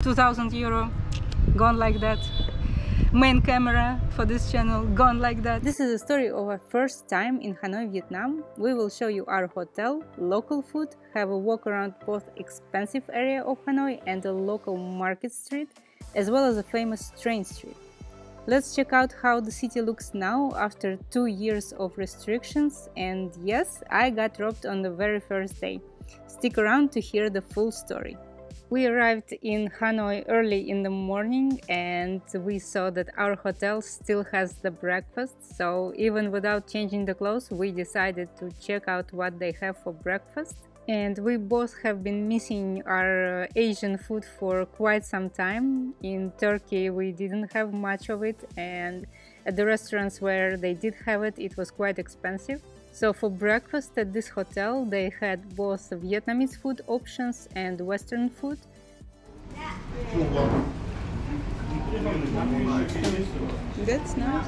€2,000 gone like that. Main camera for this channel gone like that. This is a story of our first time in Hanoi, Vietnam. We will show you our hotel, local food, have a walk around both expensive area of Hanoi and the local market street, as well as a famous train street. Let's check out how the city looks now after 2 years of restrictions, and yes, I got robbed on the very first day. Stick around to hear the full story. We arrived in Hanoi early in the morning and we saw that our hotel still has the breakfast, so even without changing the clothes we decided to check out what they have for breakfast. And we both have been missing our Asian food for quite some time. In Turkey we didn't have much of it, and at the restaurants where they did have it, it was quite expensive. So for breakfast at this hotel they had both Vietnamese food options and Western food. That's nice.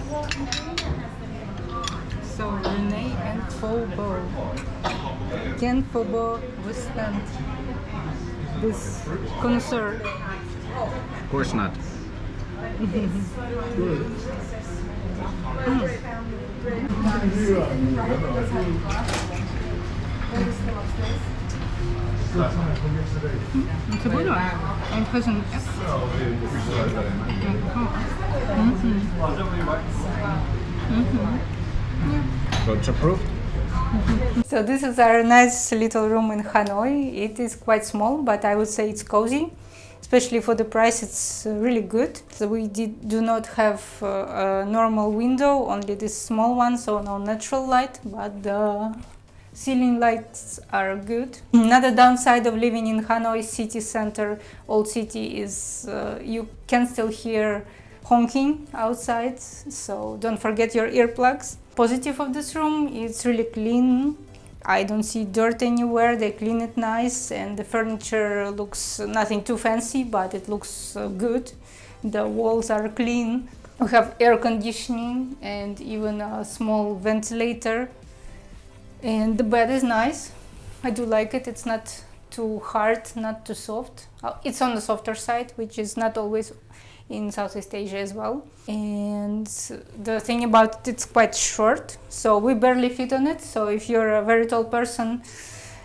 So Rene and Pho Bo. Can Pho Bo withstand this connoisseur? Of course not. It's a good one. And hasn't. So it's approved? So this is our nice little room in Hanoi. It is quite small, but I would say it's cozy. Especially for the price, it's really good. So we do not have a normal window, only this small one, so no natural light, but the ceiling lights are good. Another downside of living in Hanoi city center, old city, is you can still hear honking outside, so don't forget your earplugs. Positive of this room, it's really clean. I don't see dirt anywhere, they clean it nice, and the furniture looks nothing too fancy, but it looks good. The walls are clean. We have air conditioning and even a small ventilator. And the bed is nice. I do like it. It's not too hard, not too soft. It's on the softer side, which is not always in Southeast Asia as well. And the thing about it's quite short, so we barely fit on it. So if you're a very tall person,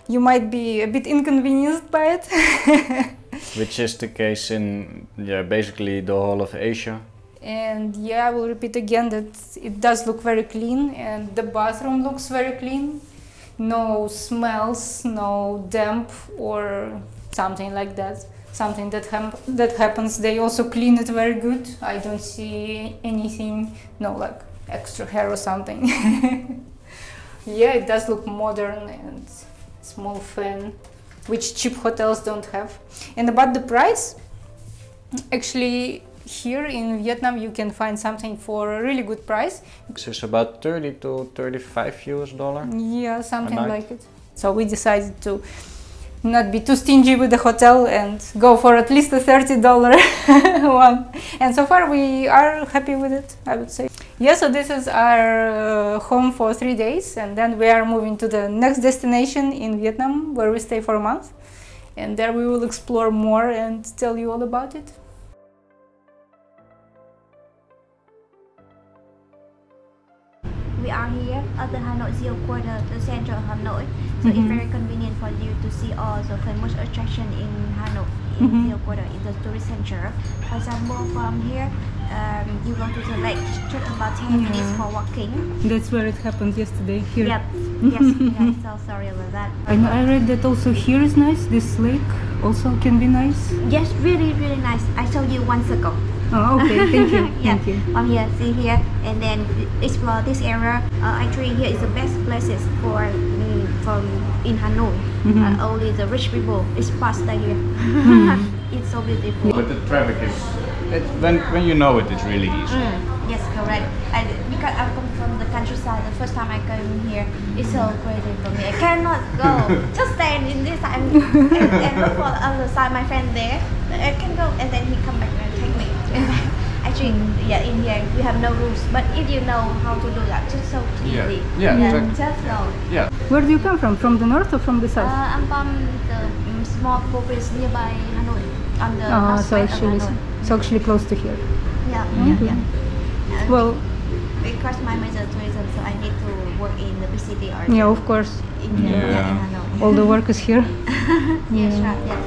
you might be a bit inconvenienced by it. Which is the case in basically the whole of Asia. And yeah, I will repeat again that it does look very clean, and the bathroom looks very clean. No smells, no damp or something like that. Something that happens. They also clean it very good. I don't see anything, no like extra hair or something. Yeah, it does look modern, and small fan, which cheap hotels don't have. And about the price, actually here in Vietnam you can find something for a really good price. It's about 30 to 35 US dollar. Yeah, something like it. So we decided to not be too stingy with the hotel and go for at least a $30 one. And so far we are happy with it, I would say. Yeah, so this is our home for 3 days, and then we are moving to the next destination in Vietnam where we stay for a month. And there we will explore more and tell you all about it. We are here at the Hanoi Zero Quarter, the center of Hanoi. So it's very convenient for you to see all the famous attraction in Hanoi, in Zero Quarter, in the tourist center. For example, from here, you go to the lake, just about 10 minutes for walking. That's where it happened yesterday, here. Yep, yes, so sorry about that. I read that also here is nice, this lake also can be nice. Yes, really, really nice. I showed you once ago. Oh, okay, thank you. Yeah, thank you. From here, see here, and then explore this area. Actually, here is the best places for from in Hanoi. Only the rich people is faster here. It's so beautiful. But the traffic is, when you know it, it's really easy. Yes, correct. Because I come from the countryside, the first time I came here, it's so crazy for me. I cannot go. Just stand in this and look for the other side. My friend there, I can go, and then he come back and take me. Actually, yeah, in here we have no rules, but if you know how to do that, just so easy. Yeah, exactly. Just know. Yeah. Where do you come from? From the north or from the south? I'm from the small province nearby Hanoi. on the so north side of actually, Hanoi. so actually close to here. Yeah, Okay. yeah. Well, Because my major tourism, so I need to work in the big city or yeah, of course. in, in Hanoi. All the work is here. Yeah, sure. Yeah. Yeah.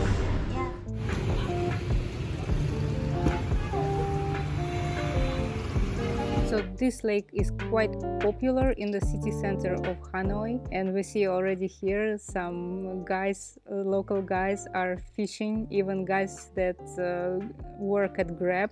So this lake is quite popular in the city center of Hanoi, and we see already here some guys, local guys are fishing, even guys that work at Grab.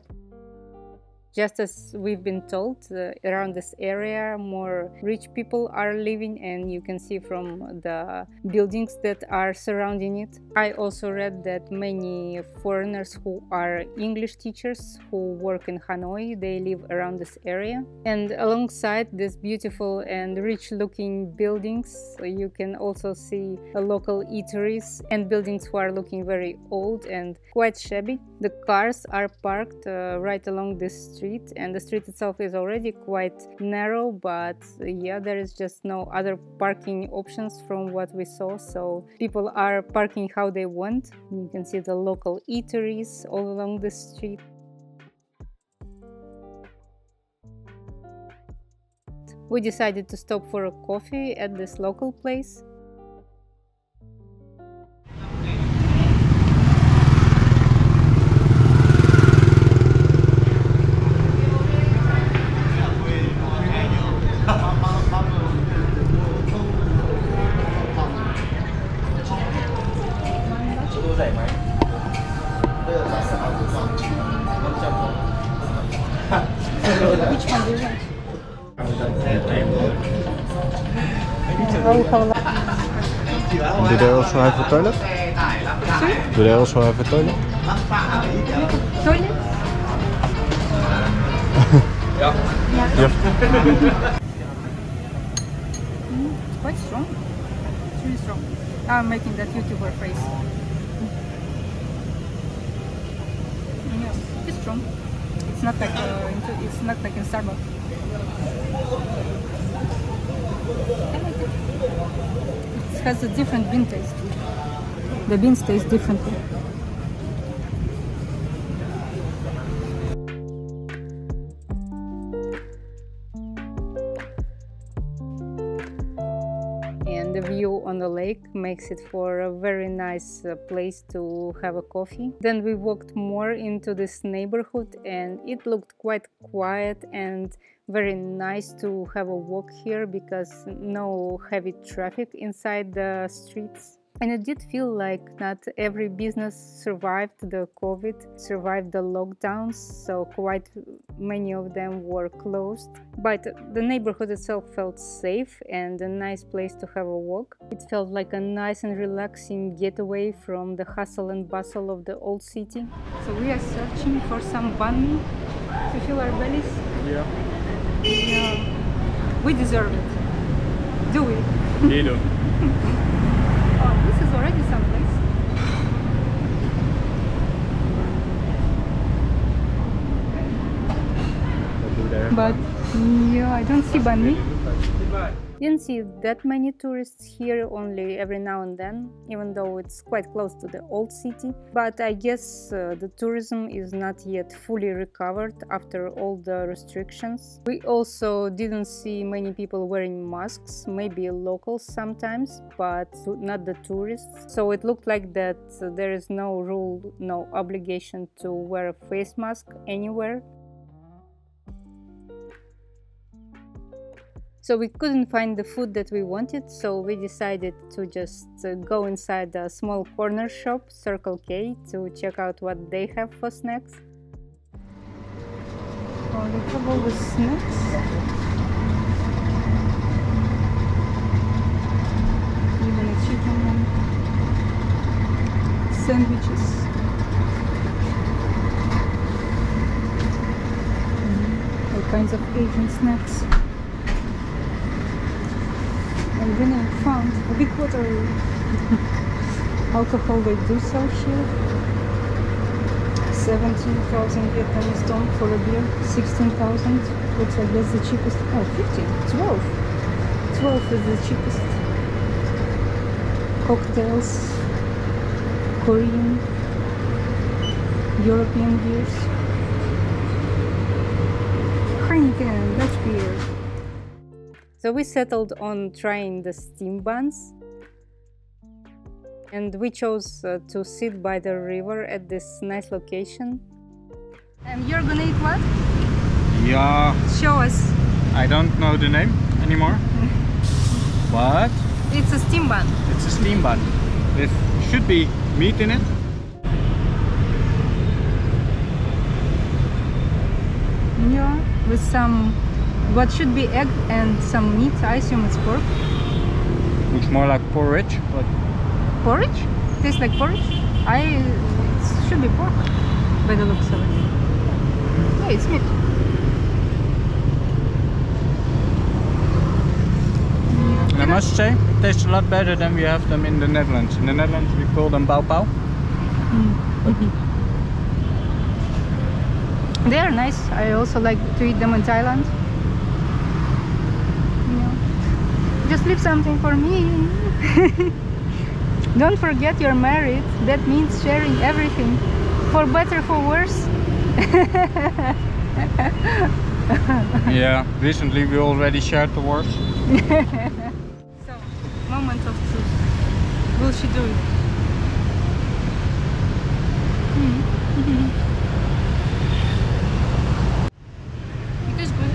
Just as we've been told, around this area more rich people are living, and you can see from the buildings that are surrounding it. I also read that many foreigners who are English teachers who work in Hanoi, they live around this area. And alongside these beautiful and rich looking buildings, you can also see local eateries and buildings who are looking very old and quite shabby. The cars are parked right along this street, and the street itself is already quite narrow, but yeah, there is just no other parking options from what we saw, so people are parking how they want. You can see the local eateries all along the street. We decided to stop for a coffee at this local place. Which one do you want? Do they also have a toilet? Sorry? Do they also have a toilet? Toilet? It's quite strong. It's really strong. I'm making that YouTuber face. Yeah, it's strong. It's not like in Starbucks. I like it. It has a different bean taste. The beans taste differently. And the view on the lake makes it for a very nice place to have a coffee. Then we walked more into this neighborhood, and it looked quite quiet and very nice to have a walk here because no heavy traffic inside the streets. And it did feel like not every business survived the COVID, survived the lockdowns, so quite many of them were closed. But the neighborhood itself felt safe and a nice place to have a walk. It felt like a nice and relaxing getaway from the hustle and bustle of the old city. So we are searching for some banh mi to fill our bellies. Yeah. Yeah. We deserve it. Do we? You do. Oh, this is already someplace. But yeah, I don't see banh mi. Didn't see that many tourists here, only every now and then, even though it's quite close to the old city. But I guess the tourism is not yet fully recovered after all the restrictions. We also didn't see many people wearing masks, maybe locals sometimes, but not the tourists. So it looked like that there is no rule, no obligation to wear a face mask anywhere. So we couldn't find the food that we wanted, so we decided to just go inside a small corner shop, Circle K, to check out what they have for snacks. Oh, they have all the snacks. Even a chicken one. Sandwiches. All kinds of Asian snacks. And then I found a big bottle alcohol they do sell here. 17,000 Vietnamese dong for a beer, 16,000. Looks like that's the cheapest. Oh, 15, 12. 12 is the cheapest. Cocktails, Korean. European beers. Heineken, Dutch beer. So we settled on trying the steam buns. And we chose to sit by the river at this nice location. And you're gonna eat what? Yeah, Show us. I don't know the name anymore. But It's a steam bun. it's a steam bun. There should be meat in it. Yeah, with some, what should be egg and some meat. I assume it's pork. Looks more like porridge, but Porridge? Tastes like porridge? It should be pork by the looks of it. Yeah, it's meat. and I must say, it tastes a lot better than we have them in the Netherlands. In the Netherlands we call them bao bao. They are nice. I also like to eat them in Thailand. Just leave something for me. Don't forget you're married. That means sharing everything. For better, for worse. Yeah, recently we already shared the worst. So, moment of truth. Will she do it? It is good.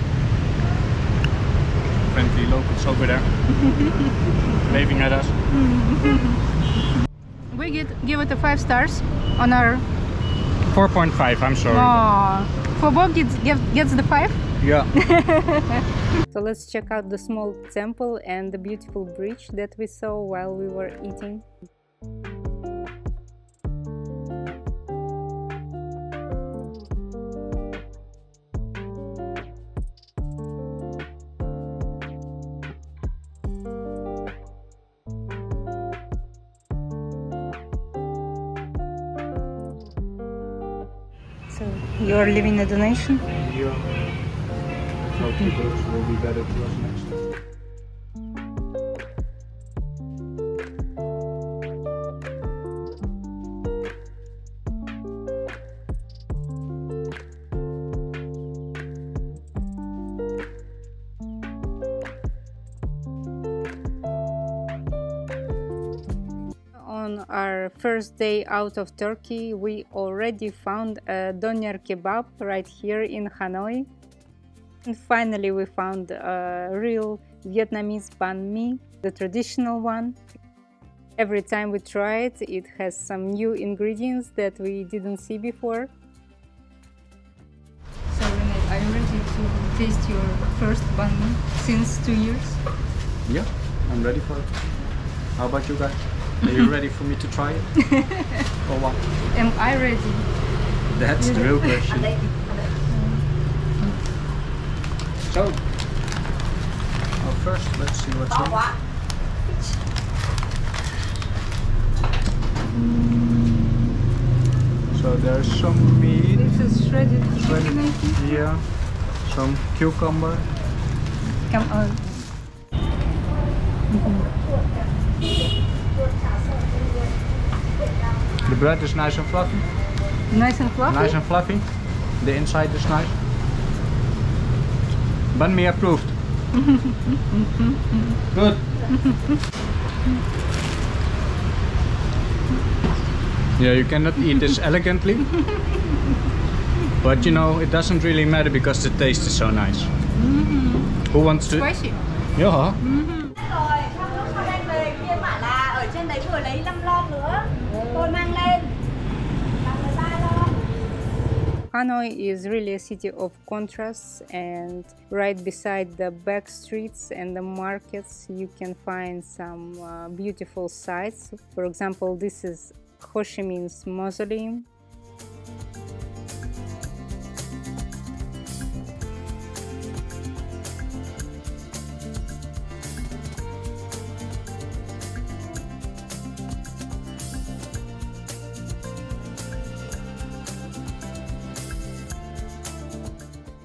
Friendly locals over there. Waving at us. We give it a 5 stars on our... 4.5, I'm sorry. Aww. For Bob gets the 5? Yeah. So let's check out the small temple and the beautiful bridge that we saw while we were eating. So you are leaving a donation? Yeah. So people will be better to us next time. On our first day out of Turkey, we already found a doner kebab right here in Hanoi. And finally we found a real Vietnamese banh mi, the traditional one. Every time we try it, it has some new ingredients that we didn't see before. So Rene, are you ready to taste your first banh mi since 2 years? Yeah, I'm ready for it. How about you guys? Are you ready for me to try it? Or what? Am I ready? That's the real question. So, first let's see what's in. So there's some meat. This is shredded chicken, I think. Yeah, some cucumber. Come on. The bread is nice and fluffy. Nice and fluffy? Nice and fluffy. The inside is nice. Banh mi approved. Good. Yeah, you cannot eat this elegantly. But you know, it doesn't really matter because the taste is so nice. Who wants to? Spicy. Yeah. Hanoi is really a city of contrasts, and right beside the back streets and the markets you can find some beautiful sights. For example, this is Ho Chi Minh's mausoleum.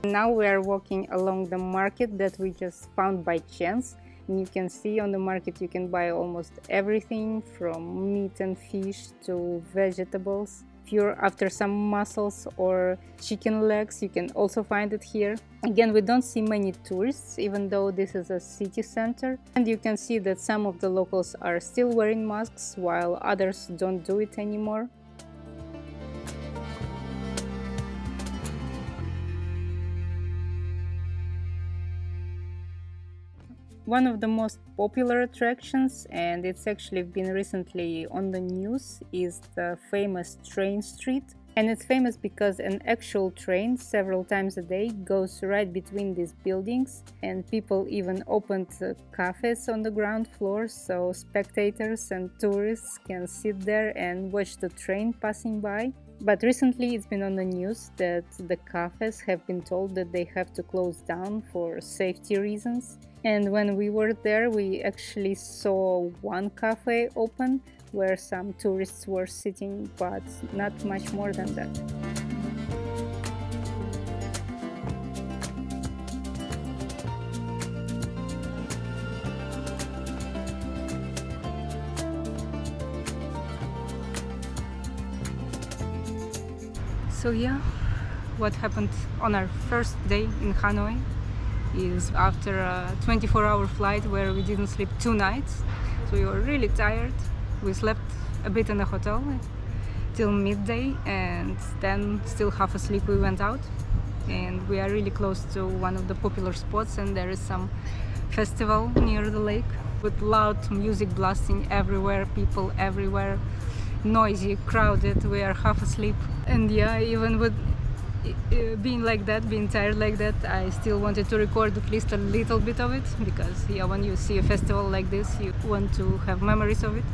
Now we are walking along the market that we just found by chance, and you can see on the market you can buy almost everything from meat and fish to vegetables. if you're after some mussels or chicken legs, you can also find it here. Again, we don't see many tourists, even though this is a city center. And you can see that some of the locals are still wearing masks, while others don't do it anymore. One of the most popular attractions, and it's actually been recently on the news, is the famous train street. And it's famous because an actual train several times a day goes right between these buildings, and people even opened cafes on the ground floor so spectators and tourists can sit there and watch the train passing by. But recently it's been on the news that the cafes have been told that they have to close down for safety reasons. And when we were there, we actually saw one cafe open where some tourists were sitting, but not much more than that. So yeah, what happened on our first day in Hanoi is after a 24-hour flight where we didn't sleep 2 nights, so we were really tired. We slept a bit in the hotel till midday, and then still half asleep we went out. And we are really close to one of the popular spots, and there is some festival near the lake with loud music blasting everywhere, people everywhere, noisy, crowded. We are half asleep, and yeah, even with being like that, being tired like that, I still wanted to record at least a little bit of it, because yeah, when you see a festival like this, you want to have memories of it.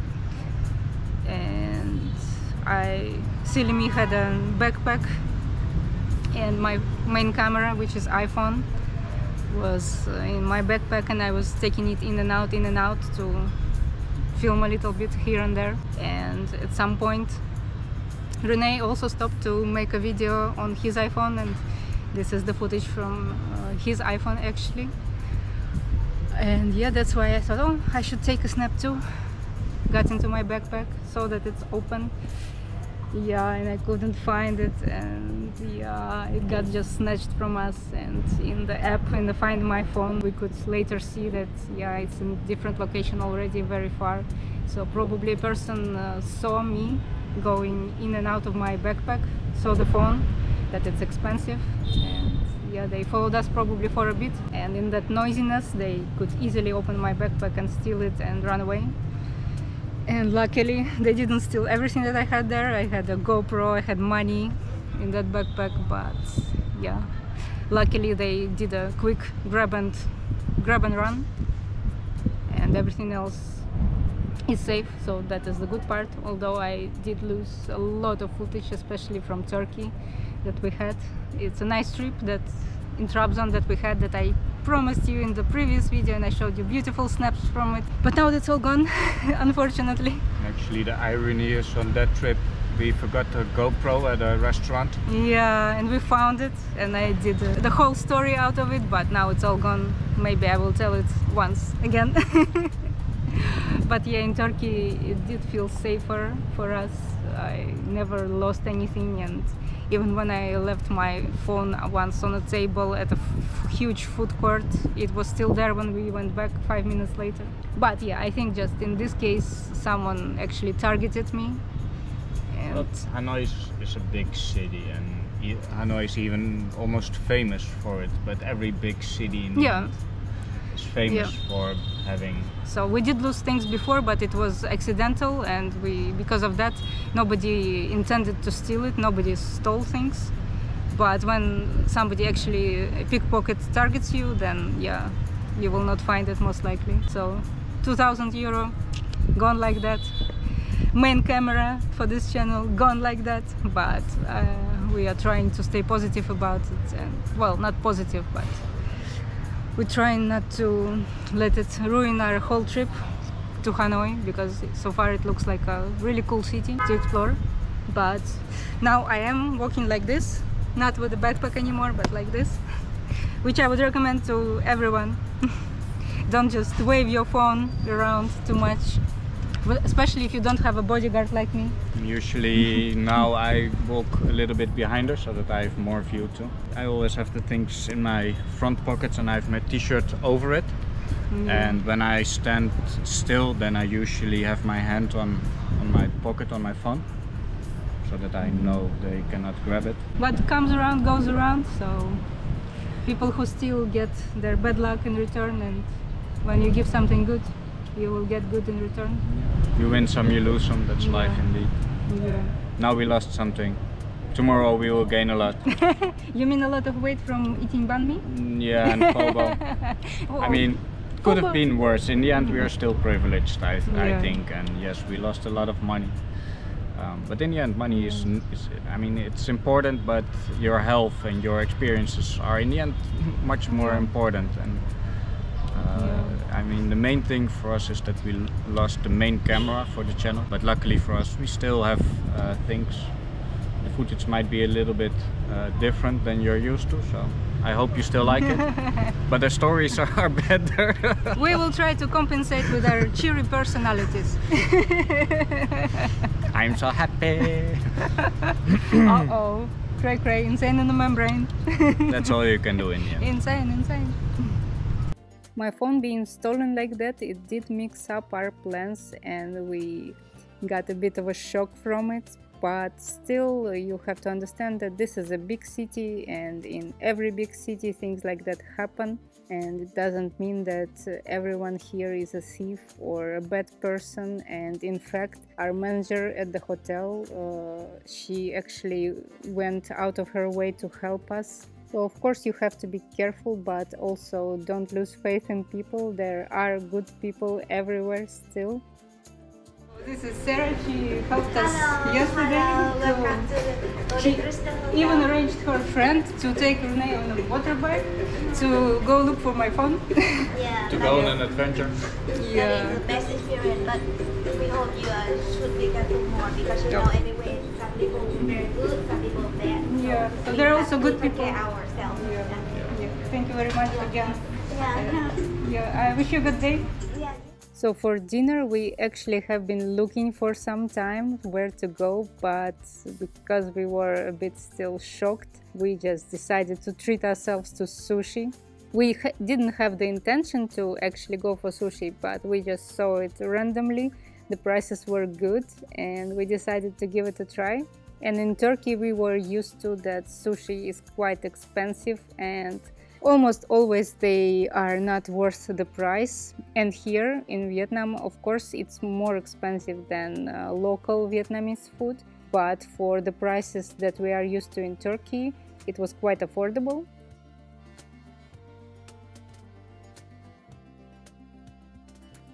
And I, silly me, had a backpack, and my main camera, which is iPhone, was in my backpack, and I was taking it in and out to film a little bit here and there. And at some point Rene also stopped to make a video on his iPhone, and this is the footage from his iPhone actually. And yeah, that's why I thought, oh, I should take a snap too. Got into my backpack, saw that it's open, yeah, and I couldn't find it, and yeah, it got just snatched from us. And in the app, in the Find My Phone, we could later see that yeah, it's in a different location already, very far. So probably a person saw me going in and out of my backpack, saw the phone, that it's expensive, and yeah, they followed us probably for a bit, and in that noisiness they could easily open my backpack and steal it and run away. And luckily they didn't steal everything that I had there. I had a GoPro, I had money in that backpack, but yeah, luckily they did a quick grab and run, and everything else is safe, so that is the good part. Although I did lose a lot of footage, especially from Turkey, that we had. It's a nice trip that in Trabzon that we had, that I promised you in the previous video, and I showed you beautiful snaps from it, but now that's all gone unfortunately. Actually, the irony is, on that trip we forgot a GoPro at a restaurant. Yeah, and we found it, and I did the whole story out of it, but now it's all gone. Maybe I will tell it once again. But yeah, in Turkey it did feel safer for us. I never lost anything, and even when I left my phone once on a table at a huge food court, it was still there when we went back 5 minutes later. But yeah, I think just in this case someone actually targeted me. And But Hanoi is a big city, and Hanoi is even almost famous for it. But every big city in yeah, is famous for having. So we did lose things before, but it was accidental, and because of that, nobody intended to steal it, nobody stole things. But when somebody actually pickpocket targets you, then yeah, you will not find it most likely. So 2,000 euro gone like that. Main camera for this channel gone like that. But we are trying to stay positive about it, and well, not positive, but we're trying not to let it ruin our whole trip to Hanoi, because so far it looks like a really cool city to explore. But now I am walking like this, not with a backpack anymore, but like this, which I would recommend to everyone. Don't just wave your phone around too much. especially if you don't have a bodyguard like me. Usually now I walk a little bit behind her so that I have more view too. I always have the things in my front pockets and I have my t-shirt over it. And when I stand still, then I usually have my hand on my pocket on my phone, so that I know they cannot grab it. What comes around goes around, so people who steal get their bad luck in return, and when you give something good, you will get good in return. You win some, you lose some, that's life indeed. Yeah. Now we lost something. Tomorrow we will gain a lot. You mean a lot of weight from eating banh mi? Yeah, and Pogo. I mean, could have been worse. In the end, we are still privileged, I think. And yes, we lost a lot of money. But in the end, money is, I mean, it's important, but your health and your experiences are in the end much more important. And I mean, the main thing for us is that we lost the main camera for the channel. But luckily for us, we still have things. The footage might be a little bit different than you're used to, so I hope you still like it. But the stories are better. We will try to compensate with our cheery personalities. I'm so happy. Uh-oh. Cray cray, insane in the membrane. That's all you can do in the end. Insane. My phone being stolen like that, it did mix up our plans and we got a bit of a shock from it. But still, you have to understand that this is a big city, and in every big city things like that happen, and it doesn't mean that everyone here is a thief or a bad person. And in fact, our manager at the hotel, she actually went out of her way to help us. So of course you have to be careful, but also don't lose faith in people. There are good people everywhere still. This is Sarah. She helped us yesterday. Welcome to She even arranged her friend to take Rene on a motorbike to go look for my phone. Yeah. To go on an adventure. That is the best experience, but we hope you should be careful more, because you know anyway some people very good, some people bad. Yeah. So we there are have also to good take people. care ourselves. Yeah. Thank you very much again. Yeah. I wish you a good day. Yeah. So for dinner we actually have been looking for some time where to go, but because we were a bit still shocked, we just decided to treat ourselves to sushi. We didn't have the intention to actually go for sushi, but we just saw it randomly. The prices were good and we decided to give it a try. And in Turkey we were used to that sushi is quite expensive and almost always they are not worth the price. And here in Vietnam, of course, it's more expensive than local Vietnamese food. But for the prices that we are used to in Turkey, it was quite affordable.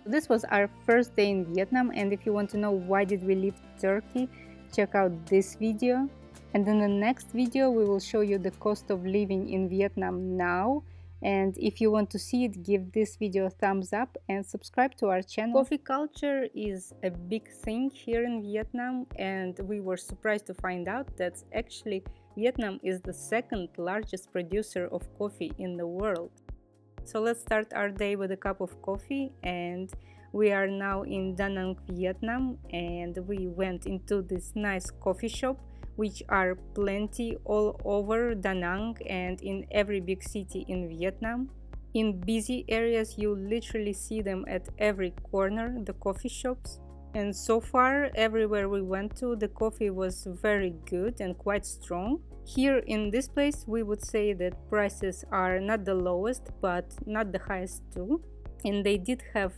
This was our first day in Vietnam, and if you want to know why did we leave Turkey, check out this video. And in the next video we will show you the cost of living in Vietnam now. And if you want to see it, give this video a thumbs up and subscribe to our channel. Coffee culture is a big thing here in Vietnam, and we were surprised to find out that actually Vietnam is the second largest producer of coffee in the world. So let's start our day with a cup of coffee, and we are now in Da Nang, Vietnam, and we went into this nice coffee shop, which are plenty all over Da Nang and in every big city in Vietnam. In busy areas you literally see them at every corner, the coffee shops. And so far everywhere we went to, the coffee was very good and quite strong. Here in this place we would say that prices are not the lowest but not the highest too. And they did have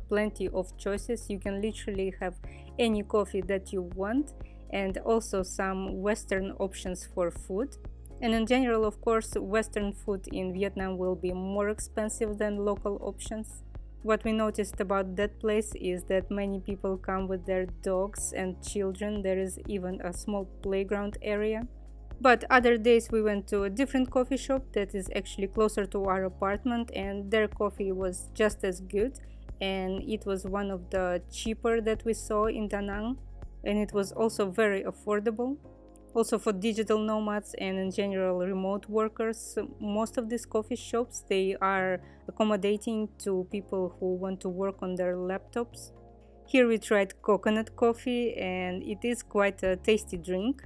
plenty of choices. You can literally have any coffee that you want, and also some Western options for food. And in general, of course, Western food in Vietnam will be more expensive than local options. What we noticed about that place is that many people come with their dogs and children. There is even a small playground area. But other days we went to a different coffee shop that is actually closer to our apartment, and their coffee was just as good, and it was one of the cheaper that we saw in Da Nang. And it was also very affordable. Also for digital nomads and in general remote workers, most of these coffee shops, they are accommodating to people who want to work on their laptops. Here we tried coconut coffee and it is quite a tasty drink.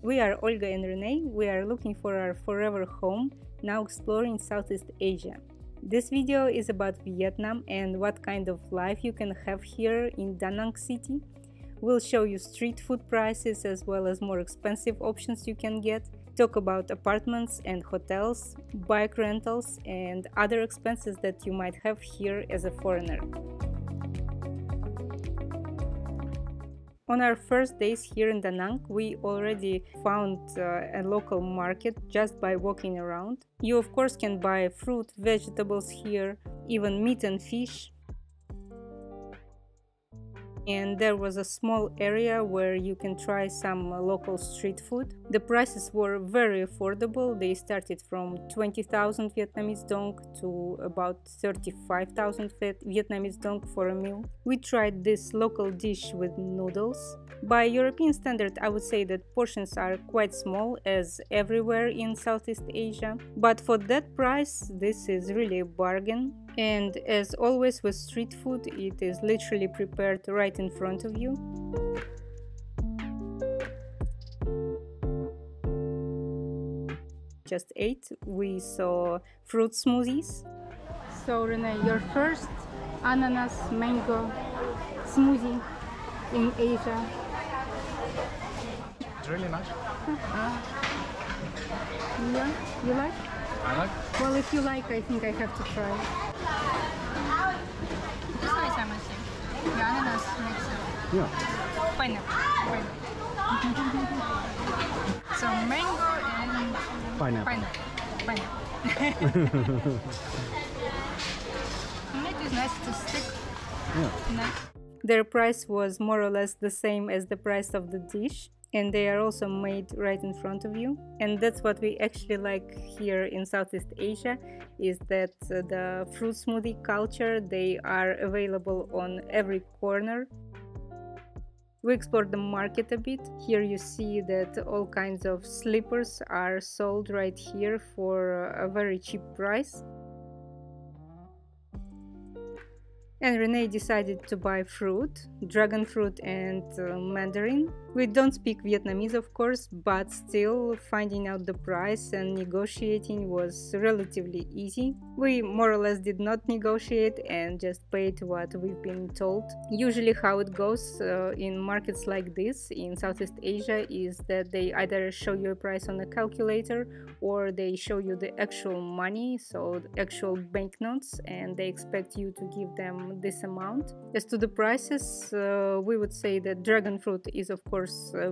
We are Olga and Rene. We are looking for our forever home, now exploring Southeast Asia. This video is about Vietnam and what kind of life you can have here in Da Nang City. We'll show you street food prices as well as more expensive options you can get, talk about apartments and hotels, bike rentals and other expenses that you might have here as a foreigner. On our first days here in Da Nang, we already found a local market just by walking around. You of course can buy fruit, vegetables here, even meat and fish. And there was a small area where you can try some local street food. The prices were very affordable. They started from 20,000 Vietnamese dong to about 35,000 Vietnamese dong for a meal. We tried this local dish with noodles. By European standard, I would say that portions are quite small as everywhere in Southeast Asia. But for that price, this is really a bargain. And as always with street food, it is literally prepared right in front of you. Just ate. We saw fruit smoothies. So Rene, your first ananas mango smoothie in Asia. It's really nice. Yeah, you like? I like. Well, if you like, I think I have to try. It's nice, I must say. The ananas makes Yeah. pineapple. So mango and Pineapple. pineapple. And it is nice to stick. Yeah. Nice. Their price was more or less the same as the price of the dish. And they are also made right in front of you. And that's what we actually like here in Southeast Asia, is that the fruit smoothie culture, they are available on every corner. We explored the market a bit. Here you see that all kinds of slippers are sold right here for a very cheap price. And Rene decided to buy fruit, dragon fruit and mandarin. We don't speak Vietnamese of course, but still finding out the price and negotiating was relatively easy. We more or less did not negotiate and just paid what we've been told. Usually how it goes in markets like this in Southeast Asia is that they either show you a price on a calculator or they show you the actual money, so the actual banknotes, and they expect you to give them this amount. As to the prices, we would say that dragon fruit is of course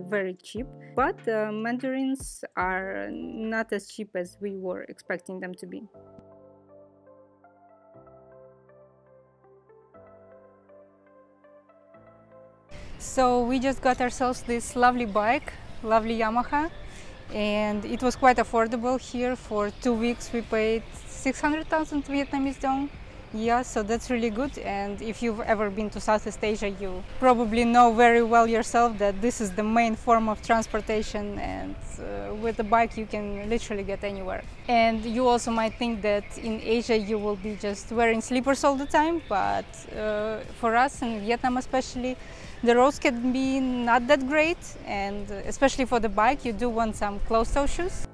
very cheap, but mandarins are not as cheap as we were expecting them to be. So we just got ourselves this lovely bike, lovely Yamaha, and it was quite affordable here. For 2 weeks we paid 600,000 Vietnamese dong. Yeah, so that's really good. And if you've ever been to Southeast Asia, you probably know very well yourself that this is the main form of transportation, and with the bike you can literally get anywhere. And you also might think that in Asia you will be just wearing slippers all the time, but for us in Vietnam especially, the roads can be not that great, and especially for the bike you do want some closed-toe shoes.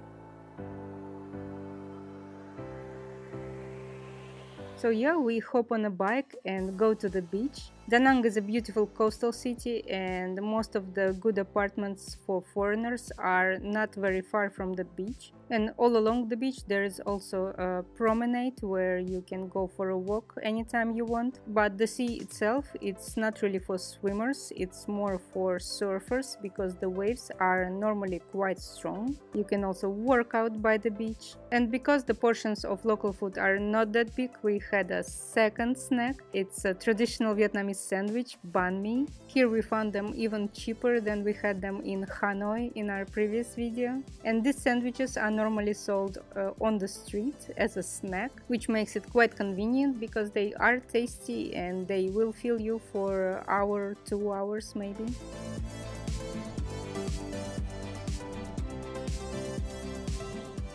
So yeah, we hop on a bike and go to the beach. Da Nang is a beautiful coastal city, and most of the good apartments for foreigners are not very far from the beach. And all along the beach there is also a promenade where you can go for a walk anytime you want. But the sea itself, it's not really for swimmers, it's more for surfers, because the waves are normally quite strong. You can also work out by the beach. And because the portions of local food are not that big, we had a second snack. It's a traditional Vietnamese sandwich, Banh Mi. Here we found them even cheaper than we had them in Hanoi in our previous video. And these sandwiches are normally sold on the street as a snack, which makes it quite convenient because they are tasty and they will fill you for an hour, 2 hours maybe.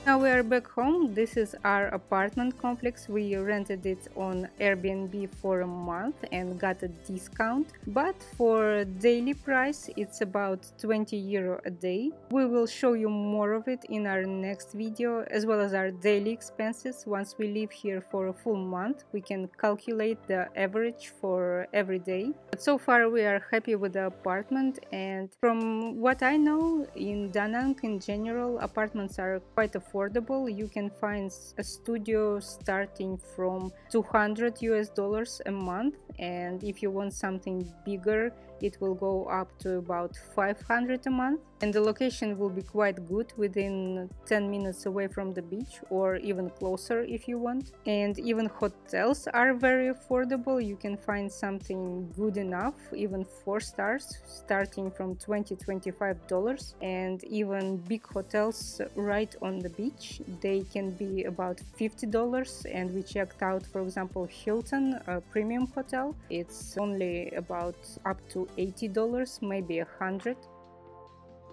Now we are back home. This is our apartment complex. We rented it on Airbnb for a month and got a discount. But for daily price, it's about 20 euro a day. We will show you more of it in our next video, as well as our daily expenses. Once we live here for a full month, we can calculate the average for every day. But so far we are happy with the apartment, and from what I know, in Da Nang in general, apartments are quite affordable. You can find a studio starting from $200 a month, and if you want something bigger, it will go up to about 500 a month. And the location will be quite good, within 10 minutes away from the beach, or even closer if you want. And even hotels are very affordable. You can find something good enough, even 4 stars, starting from $20-25. And even big hotels right on the beach, they can be about $50. And we checked out, for example, Hilton, a premium hotel. It's only about up to $80, maybe $100.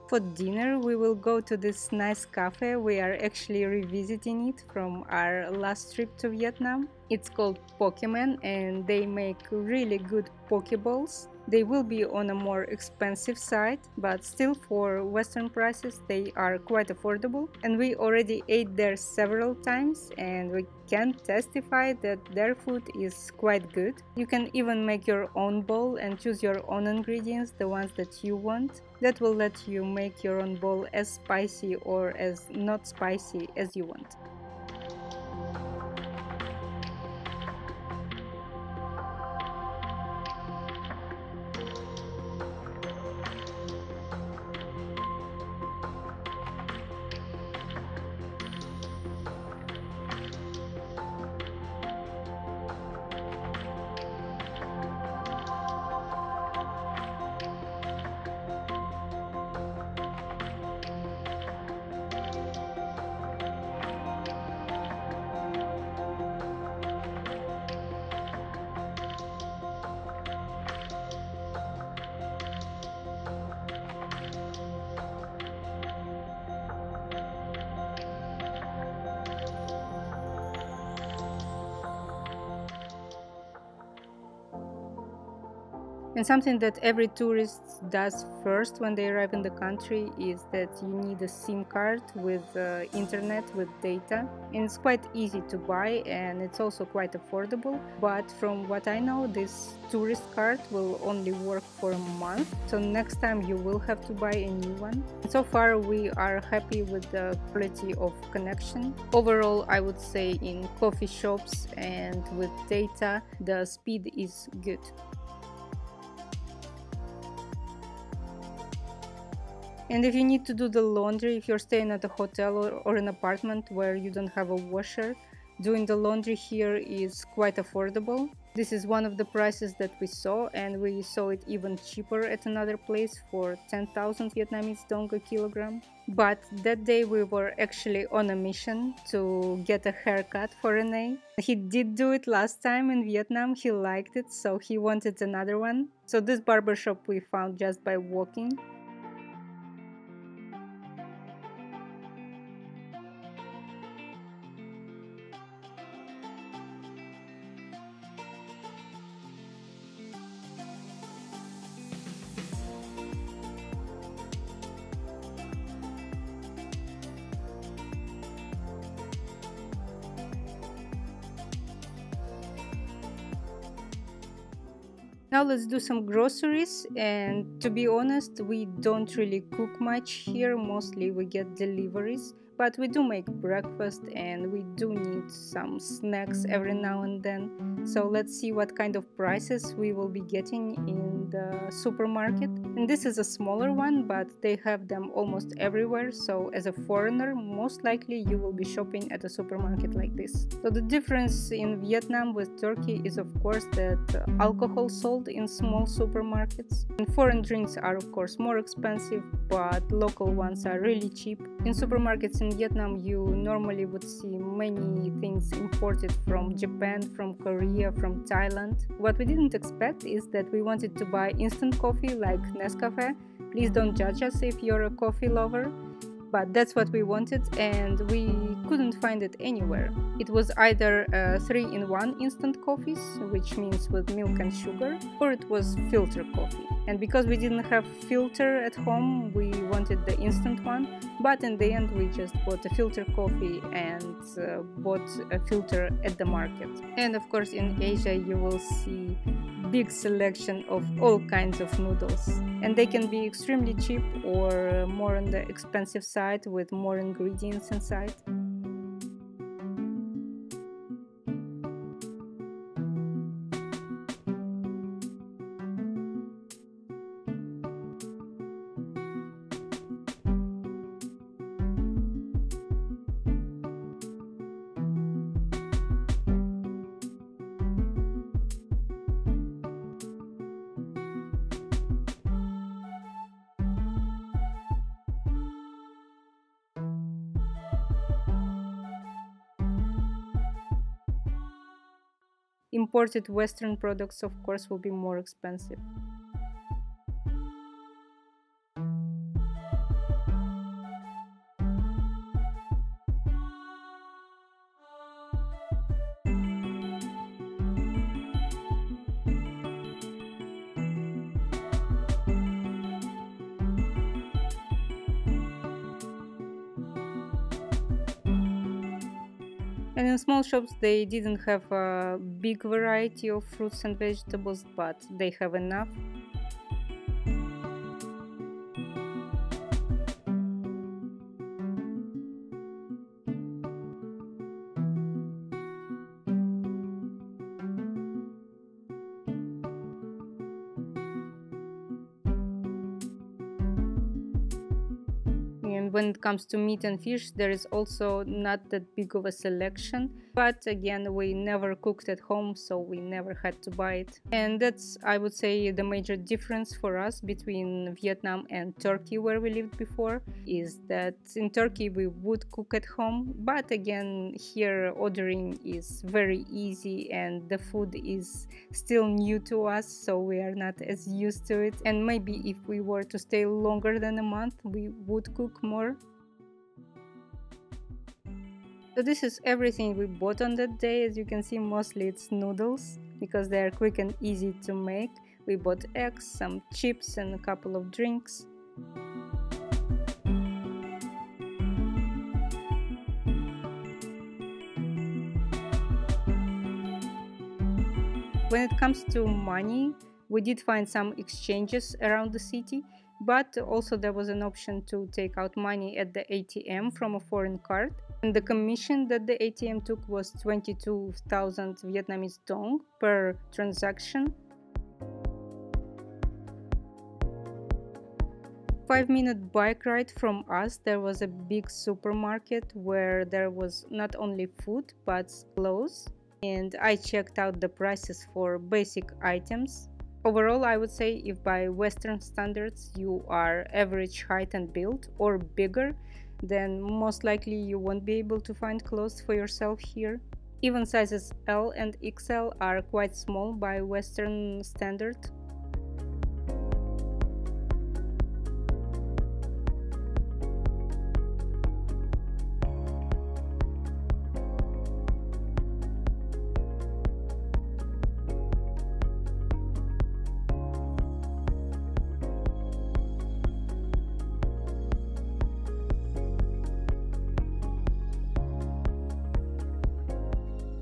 For dinner, we will go to this nice cafe. We are actually revisiting it from our last trip to Vietnam. It's called Pokemon, and they make really good Pokeballs. They will be on a more expensive side, but still for Western prices they are quite affordable. And we already ate there several times, and we can testify that their food is quite good. You can even make your own bowl and choose your own ingredients, the ones that you want. That will let you make your own bowl as spicy or as not spicy as you want. And something that every tourist does first when they arrive in the country is that you need a SIM card with internet, with data. And it's quite easy to buy, and it's also quite affordable. But from what I know, this tourist card will only work for a month. So next time you will have to buy a new one. And so far we are happy with the quality of connection. Overall, I would say in coffee shops and with data, the speed is good. And if you need to do the laundry, if you're staying at a hotel or an apartment where you don't have a washer, doing the laundry here is quite affordable. This is one of the prices that we saw, and we saw it even cheaper at another place for 10,000 Vietnamese dong a kilogram. But that day we were actually on a mission to get a haircut for Rene. He did do it last time in Vietnam, he liked it, so he wanted another one. So this barbershop we found just by walking. Now let's do some groceries, and to be honest, we don't really cook much here, mostly we get deliveries, but we do make breakfast and we do need some snacks every now and then. So let's see what kind of prices we will be getting in the supermarket. And this is a smaller one, but they have them almost everywhere, so as a foreigner, most likely you will be shopping at a supermarket like this. So the difference in Vietnam with Turkey is of course that alcohol sold in small supermarkets. And foreign drinks are of course more expensive, but local ones are really cheap. In supermarkets in Vietnam, you normally would see many things imported from Japan, from Korea, from Thailand. What we didn't expect is that we wanted to buy instant coffee like Nescafe. Please don't judge us if you're a coffee lover. But that's what we wanted, and we couldn't find it anywhere. It was either 3-in-1 instant coffees, which means with milk and sugar, or it was filter coffee. And because we didn't have filter at home, we wanted the instant one, but in the end we just bought a filter coffee and bought a filter at the market. And of course in Asia you will see big selection of all kinds of noodles, and they can be extremely cheap or more on the expensive side with more ingredients inside. Imported Western products, of course, will be more expensive. And in small shops they didn't have a big variety of fruits and vegetables, but they have enough. And when it comes to meat and fish, there is also not that big of a selection. But again, we never cooked at home, so we never had to buy it. And that's, I would say, the major difference for us between Vietnam and Turkey, where we lived before, is that in Turkey we would cook at home. But again, here ordering is very easy and the food is still new to us, so we are not as used to it. And maybe if we were to stay longer than a month, we would cook more. So this is everything we bought on that day. As you can see, mostly it's noodles because they are quick and easy to make. We bought eggs, some chips and a couple of drinks. When it comes to money, we did find some exchanges around the city, but also there was an option to take out money at the ATM from a foreign card. And the commission that the ATM took was 22,000 Vietnamese dong per transaction. 5-minute bike ride from us, there was a big supermarket where there was not only food but clothes. And I checked out the prices for basic items. Overall, I would say if by Western standards you are average height and build or bigger, then most likely you won't be able to find clothes for yourself here. Even sizes L and XL are quite small by Western standard.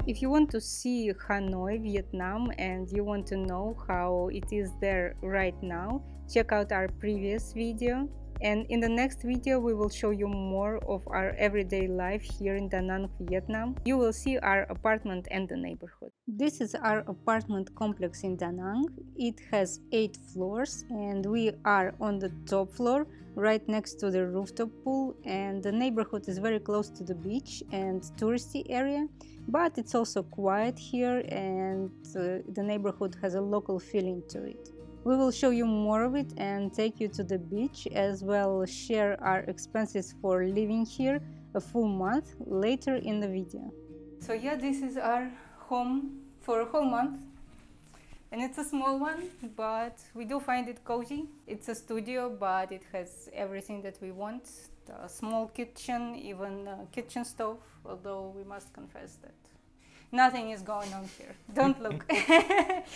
If you want to see Hanoi, Vietnam, and you want to know how it is there right now, check out our previous video. And in the next video, we will show you more of our everyday life here in Da Nang, Vietnam. You will see our apartment and the neighborhood. This is our apartment complex in Da Nang. It has 8 floors and we are on the top floor, right next to the rooftop pool, and the neighborhood is very close to the beach and touristy area, but it's also quiet here and the neighborhood has a local feeling to it. We will show you more of it and take you to the beach, as well as share our expenses for living here a full month later in the video. So yeah, this is our home for a whole month. And it's a small one, but we do find it cozy. It's a studio, but it has everything that we want a small kitchen, even a kitchen stove, although we must confess that nothing is going on here. Don't look.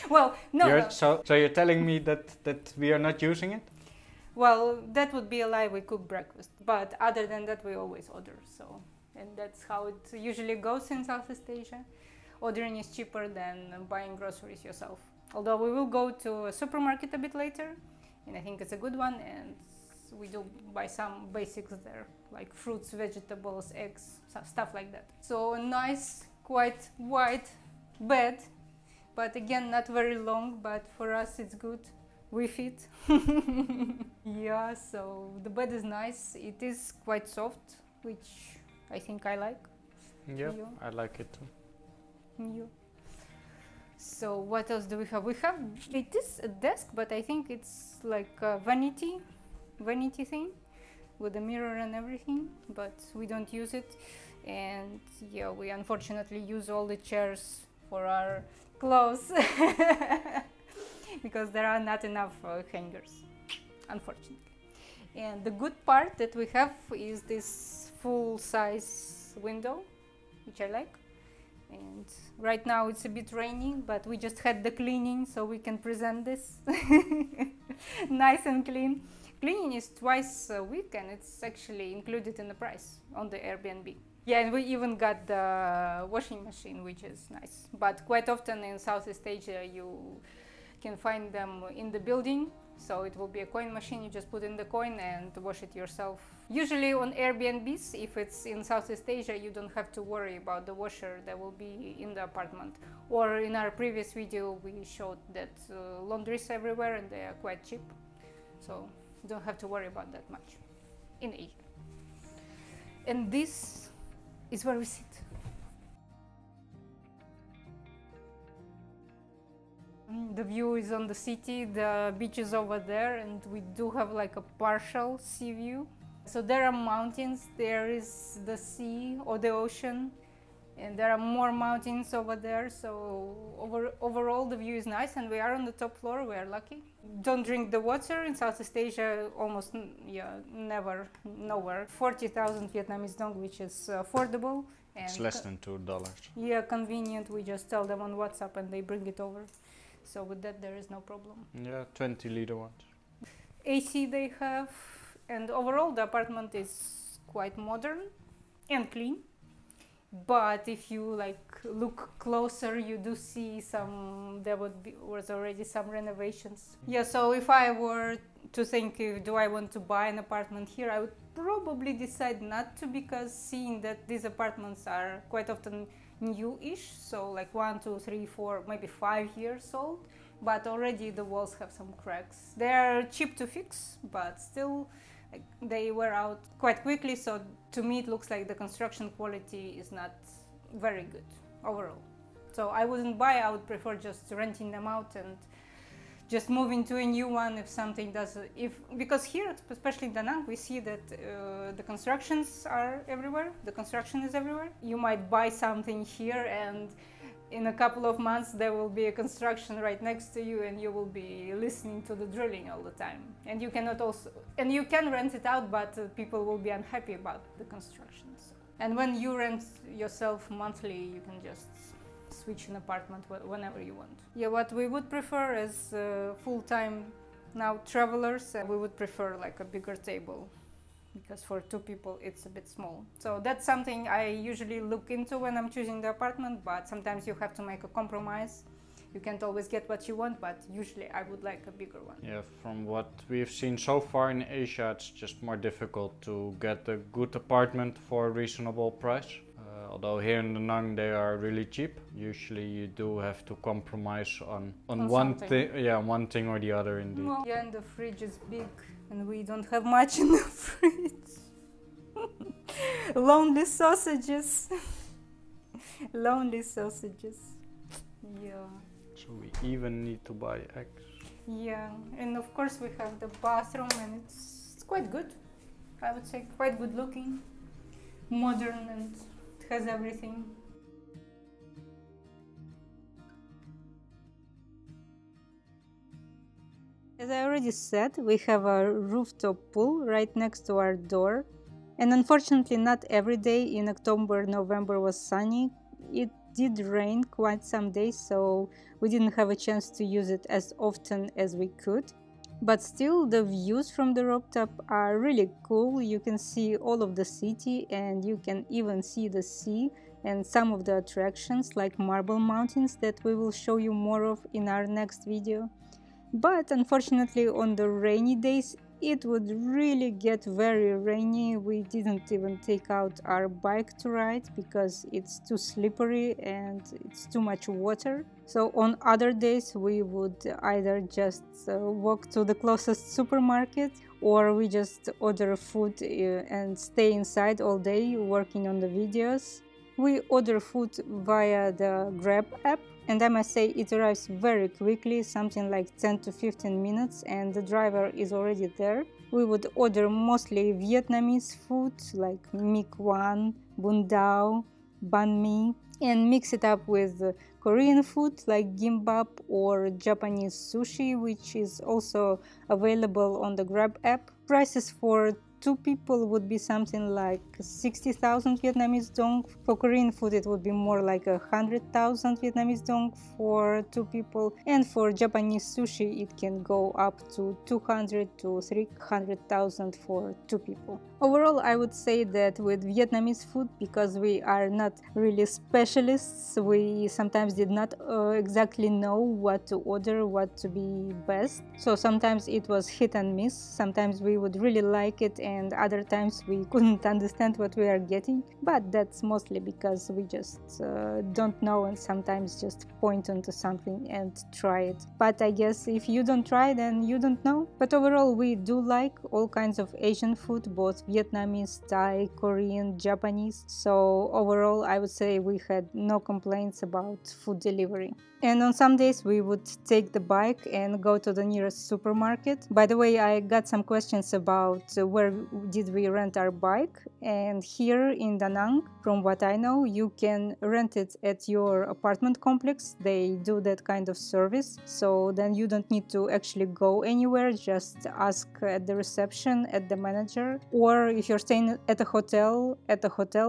Well, no. So you're telling me that we are not using it? Well, that would be a lie. We cook breakfast, but other than that, we always order. So, and that's how it usually goes in Southeast Asia. Ordering is cheaper than buying groceries yourself. Although we will go to a supermarket a bit later, and I think it's a good one, and we do buy some basics there, like fruits, vegetables, eggs, stuff like that. So a nice, quite wide bed, but again, not very long, but for us it's good. We fit. Yeah, so the bed is nice. It is quite soft, which I think I like. Yeah, I like it too. Yeah. So what else do we have? It is a desk, but I think it's like a vanity thing with a mirror and everything, but we don't use it. And yeah, we unfortunately use all the chairs for our clothes because there are not enough hangers, unfortunately. And the good part that we have is this full-size window, which I like. And right now it's a bit raining, but we just had the cleaning, so we can present this nice and clean. Cleaning is twice a week, and it's actually included in the price on the Airbnb. Yeah, and we even got the washing machine, which is nice. But quite often in Southeast Asia, you can find them in the building. So it will be a coin machine, you just put in the coin and wash it yourself. Usually on Airbnbs, if it's in Southeast Asia, you don't have to worry about the washer that will be in the apartment. Or in our previous video, we showed that laundries everywhere and they are quite cheap. So you don't have to worry about that much in Asia. And this is where we sit. The view is on the city, the beach is over there, and we do have like a partial sea view. So there are mountains, there is the sea or the ocean, and there are more mountains over there. So overall the view is nice, and we are on the top floor, we are lucky. Don't drink the water in Southeast Asia, almost never, nowhere. 40,000 Vietnamese dong, which is affordable. And it's less than $2. Yeah, convenient, we just tell them on WhatsApp and they bring it over. So with that there is no problem. Yeah, 20-liter ones. AC they have, and overall the apartment is quite modern and clean. But if you like look closer, you do see was already some renovations. Yeah, so if I were to think, do I want to buy an apartment here, I would probably decide not to, because seeing that these apartments are quite often new-ish, so like 1, 2, 3, 4, maybe 5 years old, but already the walls have some cracks. They're cheap to fix, but still they wear out quite quickly, so to me it looks like the construction quality is not very good overall. So I wouldn't buy, I would prefer just renting them out and just moving to a new one if something does, because here, especially in Da Nang, we see that the constructions are everywhere, the construction is everywhere. You might buy something here and in a couple of months there will be a construction right next to you and you will be listening to the drilling all the time. And you can rent it out, but people will be unhappy about the constructions. And when you rent yourself monthly, you can just switch an apartment whenever you want. Yeah, what we would prefer as full-time now travelers, we would prefer like a bigger table, because for 2 people it's a bit small. So that's something I usually look into when I'm choosing the apartment, but sometimes you have to make a compromise. You can't always get what you want, but usually I would like a bigger one. Yeah, from what we've seen so far in Asia, it's just more difficult to get a good apartment for a reasonable price. Although here in Da Nang they are really cheap. Usually you do have to compromise on one thing or the other indeed. Well, yeah, and the fridge is big and we don't have much in the fridge. Lonely sausages. Lonely sausages. Yeah. So we even need to buy eggs. Yeah, and of course we have the bathroom, and it's quite good. I would say quite good looking, modern, and it has everything. As I already said, we have a rooftop pool right next to our door. And unfortunately, not every day in October, November was sunny. It did rain quite some days, so we didn't have a chance to use it as often as we could. But still, the views from the rooftop are really cool. You can see all of the city and you can even see the sea and some of the attractions like Marble Mountains that we will show you more of in our next video. But unfortunately, on the rainy days, it would really get very rainy. We didn't even take out our bike to ride because it's too slippery and it's too much water. So on other days, we would either just walk to the closest supermarket, or we just order food and stay inside all day working on the videos. We order food via the Grab app, and I must say it arrives very quickly, something like 10 to 15 minutes, and the driver is already there. We would order mostly Vietnamese food like my quan, bun đao, banh mi, and mix it up with Korean food like gimbap or Japanese sushi, which is also available on the Grab app. Prices for 2 people would be something like 60,000 Vietnamese dong. For Korean food, it would be more like 100,000 Vietnamese dong for 2 people. And for Japanese sushi, it can go up to 200 to 300,000 for 2 people. Overall, I would say that with Vietnamese food, because we are not really specialists, we sometimes did not exactly know what to order, what to be best. So sometimes it was hit and miss. Sometimes we would really like it, and other times we couldn't understand what we are getting. But that's mostly because we just don't know, and sometimes just point onto something and try it. But I guess if you don't try, then you don't know. But overall, we do like all kinds of Asian food, both Vietnamese, Thai, Korean, Japanese. So overall, I would say we had no complaints about food delivery. And on some days we would take the bike and go to the nearest supermarket. By the way, I got some questions about where did we rent our bike. And here in Da Nang, from what I know, you can rent it at your apartment complex. They do that kind of service. So then you don't need to actually go anywhere, just ask at the reception, at the manager. Or if you're staying at a hotel,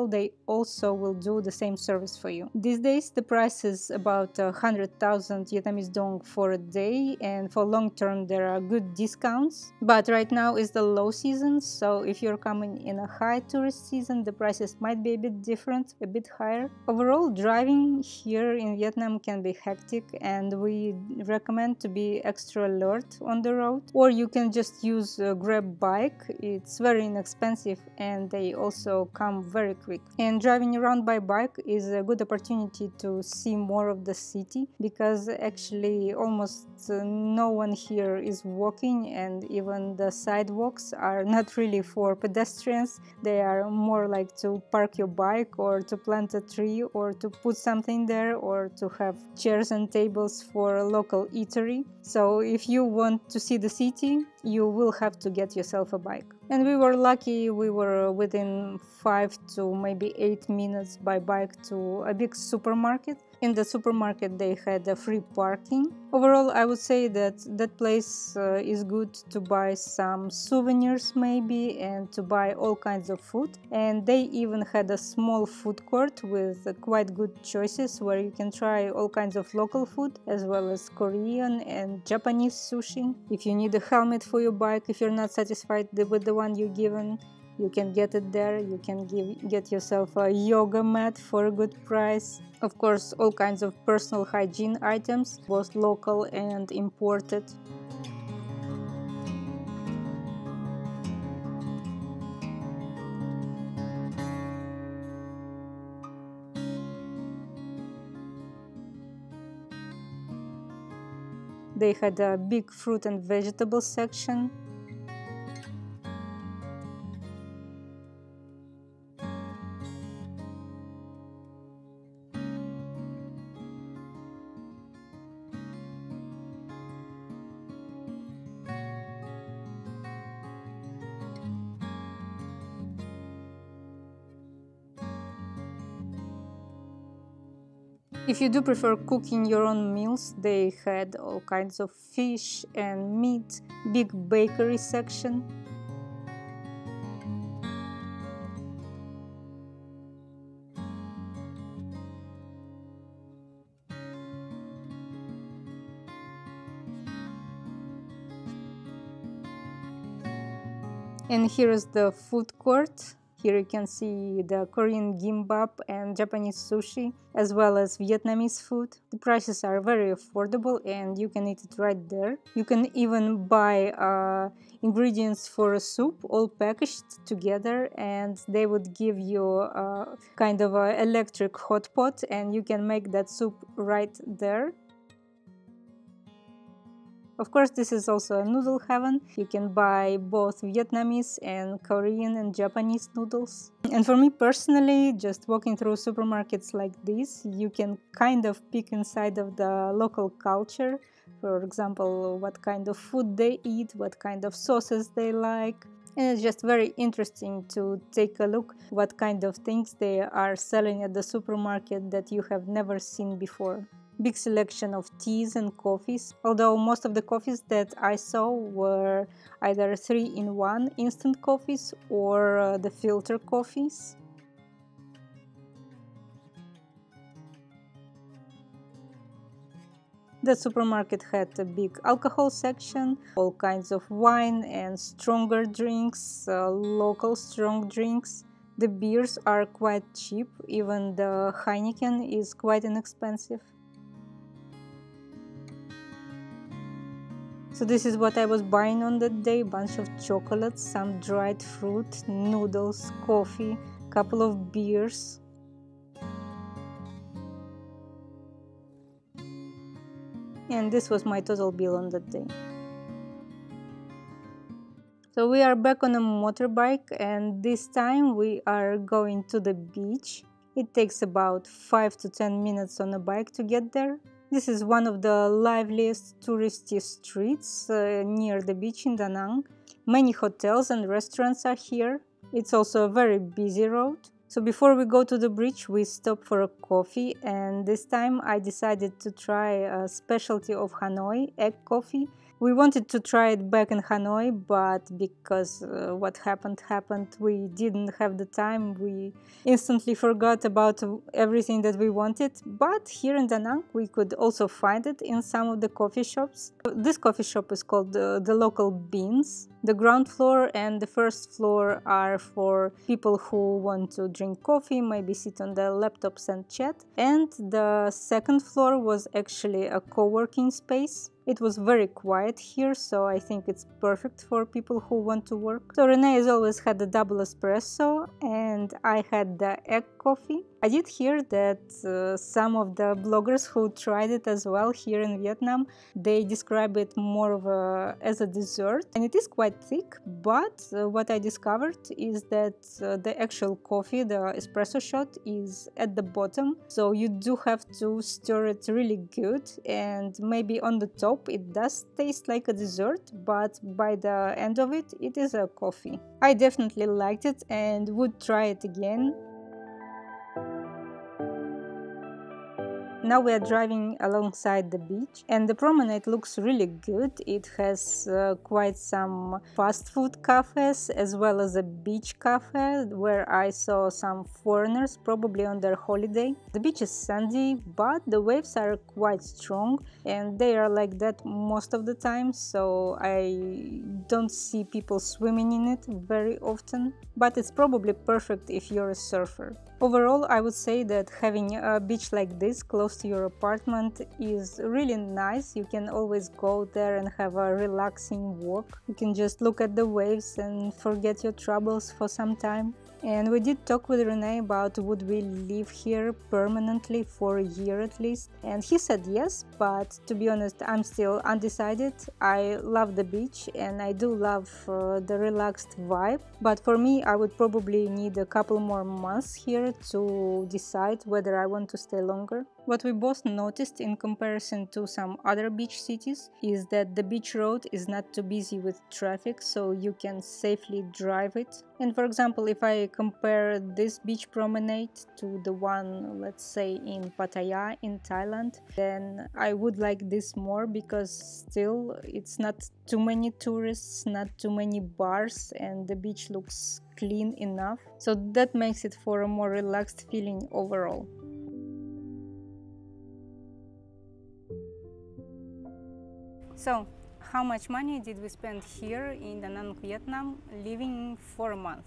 they also will do the same service for you. These days the price is about 100,000 Vietnamese dong for a day, and for long term there are good discounts. But right now is the low season, so if you're coming in a high tourist season, the prices might be a bit different, a bit higher. Overall, driving here in Vietnam can be hectic, and we recommend to be extra alert on the road. Or you can just use a Grab bike. It's very inexpensive and they also come very quick. And driving around by bike is a good opportunity to see more of the city, because actually almost no one here is walking, and even the sidewalks are not really for pedestrians. They are more like to park your bike or to plant a tree or to put something there or to have chairs and tables for a local eatery. So if you want to see the city, you will have to get yourself a bike. And we were lucky, we were within 5 to maybe 8 minutes by bike to a big supermarket. In the supermarket they had a free parking. Overall, I would say that that place is good to buy some souvenirs maybe, and to buy all kinds of food. And they even had a small food court with quite good choices where you can try all kinds of local food as well as Korean and Japanese sushi. If you need a helmet for your bike, if you're not satisfied with the one you're given, you can get it there. You can get yourself a yoga mat for a good price. Of course, all kinds of personal hygiene items, both local and imported. They had a big fruit and vegetable section. If you do prefer cooking your own meals, they had all kinds of fish and meat, big bakery section. And here is the food court. Here you can see the Korean gimbap and Japanese sushi, as well as Vietnamese food. The prices are very affordable and you can eat it right there. You can even buy ingredients for a soup all packaged together, and they would give you a kind of an electric hot pot and you can make that soup right there. Of course, this is also a noodle heaven. You can buy both Vietnamese and Korean and Japanese noodles. And for me personally, just walking through supermarkets like this, you can kind of peek inside of the local culture. For example, what kind of food they eat, what kind of sauces they like. And it's just very interesting to take a look what kind of things they are selling at the supermarket that you have never seen before. Big selection of teas and coffees, although most of the coffees that I saw were either 3-in-1 instant coffees or the filter coffees. The supermarket had a big alcohol section, all kinds of wine and stronger drinks, local strong drinks. The beers are quite cheap, even the Heineken is quite inexpensive. So this is what I was buying on that day: bunch of chocolates, some dried fruit, noodles, coffee, couple of beers. And this was my total bill on that day. So we are back on a motorbike, and this time we are going to the beach. It takes about 5 to 10 minutes on a bike to get there. This is one of the liveliest touristy streets near the beach in Da Nang. Many hotels and restaurants are here. It's also a very busy road. So before we go to the bridge, we stop for a coffee, and this time I decided to try a specialty of Hanoi, egg coffee. We wanted to try it back in Hanoi, but because what happened, we didn't have the time. We instantly forgot about everything that we wanted. But here in Da Nang, we could also find it in some of the coffee shops. This coffee shop is called the Local Beans. The ground floor and the first floor are for people who want to drink coffee, maybe sit on their laptops and chat. And the second floor was actually a co-working space. It was very quiet here, so I think it's perfect for people who want to work. So Rene has always had a double espresso, and I had the egg coffee. I did hear that some of the bloggers who tried it as well here in Vietnam, they describe it more of as a dessert, and it is quite thick. But what I discovered is that the actual coffee, the espresso shot, is at the bottom, so you do have to stir it really good, and maybe on the top it does taste like a dessert, but by the end of it, it is a coffee. I definitely liked it and would try it again. Now we are driving alongside the beach, and the promenade looks really good. It has quite some fast food cafes as well as a beach cafe where I saw some foreigners, probably on their holiday. The beach is sandy, but the waves are quite strong, and they are like that most of the time, so I don't see people swimming in it very often. But it's probably perfect if you're a surfer. Overall, I would say that having a beach like this close to your apartment is really nice. You can always go there and have a relaxing walk. You can just look at the waves and forget your troubles for some time. And we did talk with Rene about would we live here permanently for a year at least. And he said yes, but to be honest, I'm still undecided. I love the beach and I do love the relaxed vibe. But for me, I would probably need a couple more months here to decide whether I want to stay longer. What we both noticed in comparison to some other beach cities is that the beach road is not too busy with traffic, so you can safely drive it. And for example, if I compare this beach promenade to the one, let's say, in Pattaya in Thailand, then I would like this more because still it's not too many tourists, not too many bars, and the beach looks clean enough. So that makes it for a more relaxed feeling overall. So, how much money did we spend here in Da Nang, Vietnam, living for a month?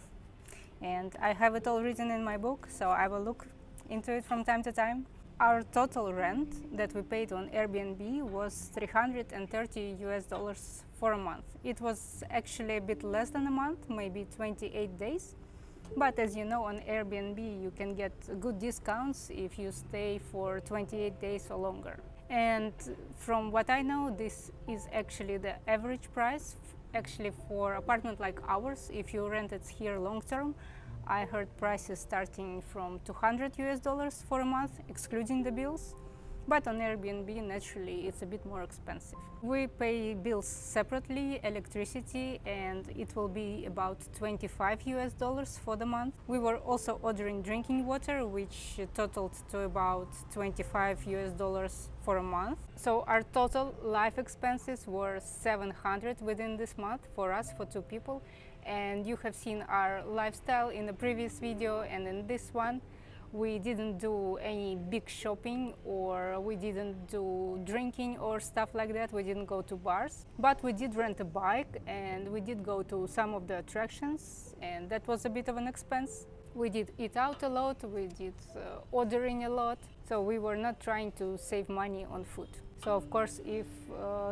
And I have it all written in my book, so I will look into it from time to time. Our total rent that we paid on Airbnb was $330 for a month. It was actually a bit less than a month, maybe 28 days. But as you know, on Airbnb you can get good discounts if you stay for 28 days or longer. And from what I know, this is actually the average price actually for apartment like ours. If you rent it here long term, I heard prices starting from $200 for a month, excluding the bills. But on Airbnb, naturally, it's a bit more expensive. We pay bills separately, electricity, and it will be about $25 for the month. We were also ordering drinking water, which totaled to about $25 for a month. So our total life expenses were $700 within this month for us, for two people. And you have seen our lifestyle in the previous video and in this one. We didn't do any big shopping, or we didn't do drinking or stuff like that. We didn't go to bars, but we did rent a bike and we did go to some of the attractions, and that was a bit of an expense. We did eat out a lot, we did ordering a lot, so we were not trying to save money on food. So of course, if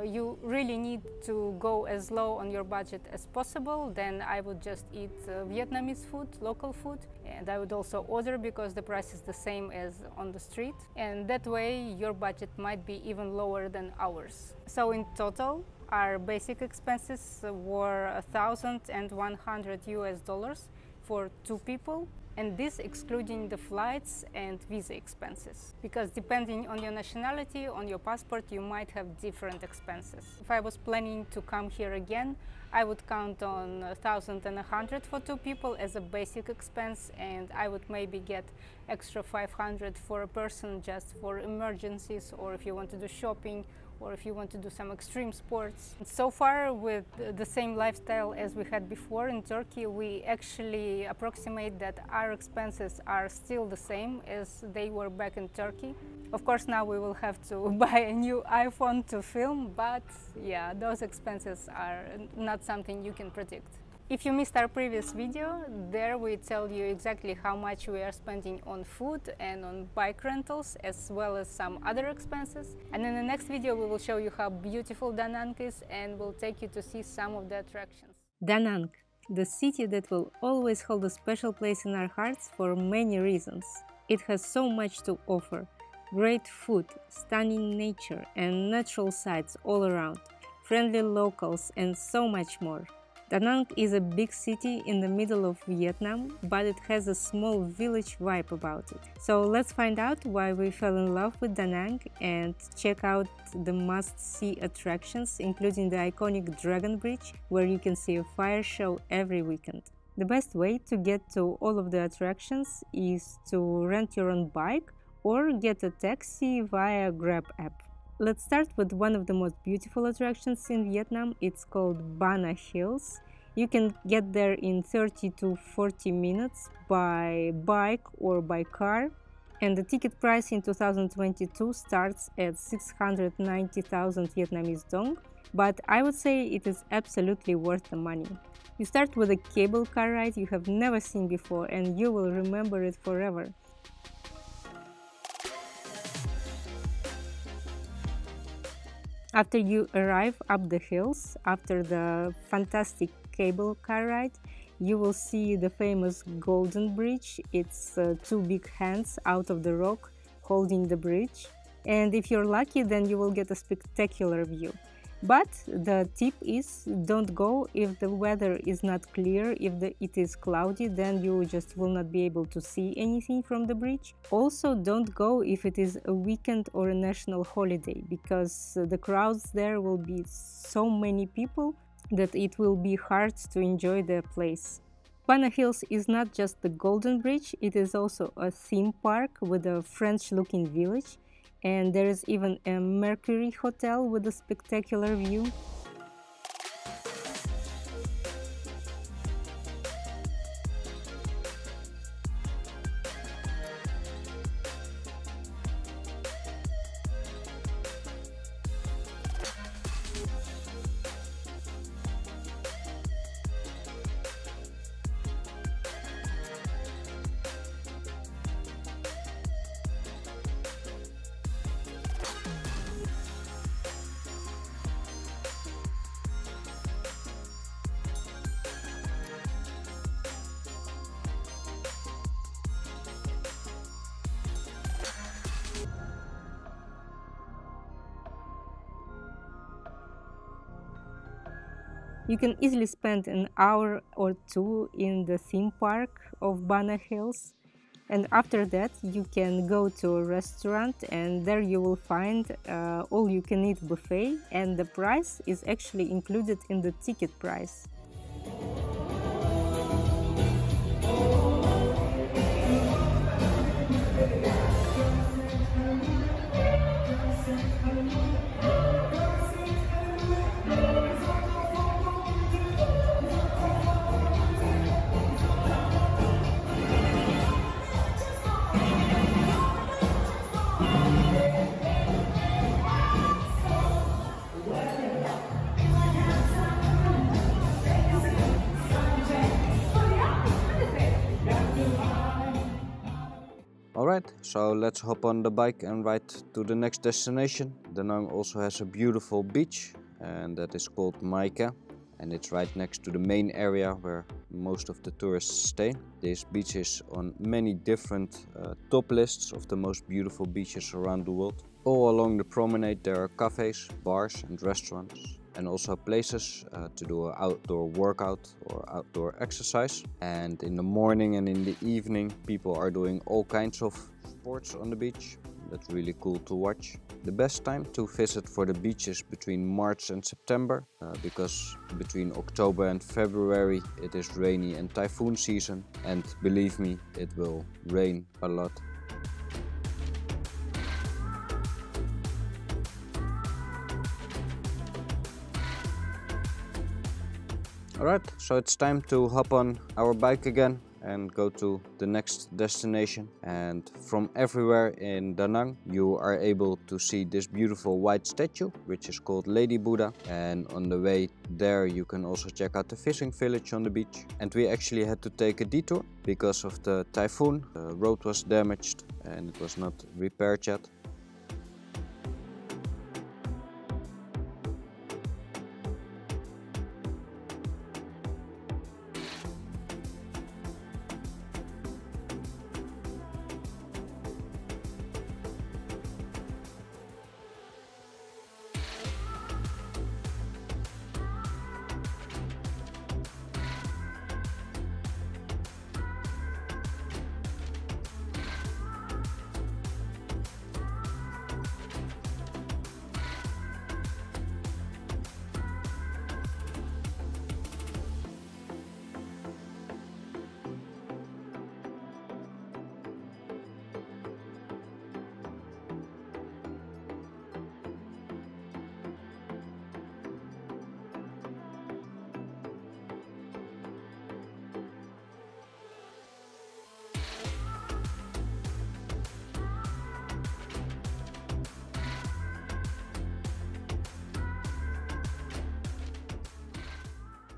you really need to go as low on your budget as possible, then I would just eat Vietnamese food, local food, and I would also order because the price is the same as on the street, and that way your budget might be even lower than ours. So in total, our basic expenses were $1,100 for two people, and this excluding the flights and visa expenses, because depending on your nationality, on your passport, you might have different expenses. If I was planning to come here again, I would count on $1,100 for two people as a basic expense, and I would maybe get extra $500 for a person just for emergencies, or if you want to do shopping, or if you want to do some extreme sports. So far, with the same lifestyle as we had before in Turkey, we actually approximate that our expenses are still the same as they were back in Turkey. Of course, now we will have to buy a new iPhone to film, but yeah, those expenses are not something you can predict. If you missed our previous video, there we tell you exactly how much we are spending on food and on bike rentals, as well as some other expenses. And in the next video we will show you how beautiful Da Nang is, and we'll take you to see some of the attractions. Da Nang, the city that will always hold a special place in our hearts for many reasons. It has so much to offer. Great food, stunning nature and natural sights all around, friendly locals and so much more. Da Nang is a big city in the middle of Vietnam, but it has a small village vibe about it. So let's find out why we fell in love with Da Nang and check out the must-see attractions, including the iconic Dragon Bridge, where you can see a fire show every weekend. The best way to get to all of the attractions is to rent your own bike or get a taxi via Grab app. Let's start with one of the most beautiful attractions in Vietnam. It's called Bana Hills. You can get there in 30 to 40 minutes by bike or by car. And the ticket price in 2022 starts at 690,000 Vietnamese dong. But I would say it is absolutely worth the money. You start with a cable car ride you have never seen before, and you will remember it forever. After you arrive up the hills, after the fantastic cable car ride, you will see the famous Golden Bridge. It's two big hands out of the rock holding the bridge. And if you're lucky, then you will get a spectacular view. But the tip is, don't go if the weather is not clear. If it is cloudy, then you just will not be able to see anything from the bridge. Also, don't go if it is a weekend or a national holiday, because the crowds there will be so many people that it will be hard to enjoy the place. Bana Hills is not just the Golden Bridge, it is also a theme park with a French-looking village. And there is even a Mercury hotel with a spectacular view. You can easily spend an hour or two in the theme park of Bana Hills. And after that, you can go to a restaurant, and there you will find all-you-can-eat buffet, and the price is actually included in the ticket price. Alright, so let's hop on the bike and ride to the next destination. Da Nang also has a beautiful beach, and that is called Maika, and it's right next to the main area where most of the tourists stay. This beach is on many different top lists of the most beautiful beaches around the world. All along the promenade there are cafes, bars and restaurants, and also places to do an outdoor workout or outdoor exercise. And in the morning and in the evening people are doing all kinds of sports on the beach. That's really cool to watch. The best time to visit for the beach is between March and September, because between October and February it is rainy and typhoon season, and believe me, it will rain a lot. Alright, so it's time to hop on our bike again and go to the next destination. And from everywhere in Da Nang you are able to see this beautiful white statue, which is called Lady Buddha. And on the way there you can also check out the fishing village on the beach. And we actually had to take a detour because of the typhoon. The road was damaged and it was not repaired yet.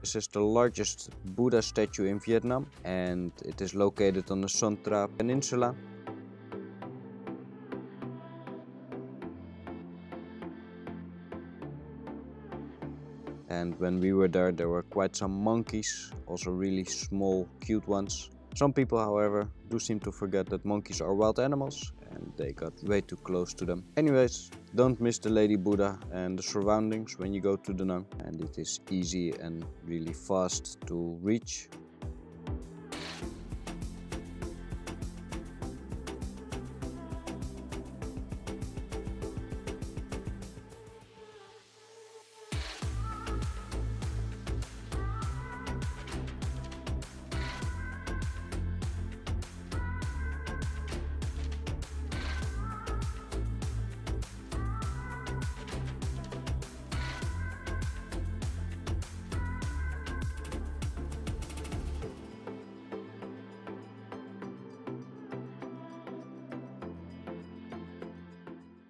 This is the largest Buddha statue in Vietnam, and it is located on the Son Tra Peninsula. And when we were there were quite some monkeys, also really small, cute ones. Some people, however, do seem to forget that monkeys are wild animals, and they got way too close to them. Anyways, don't miss the Lady Buddha and the surroundings when you go to Da Nang, and it is easy and really fast to reach.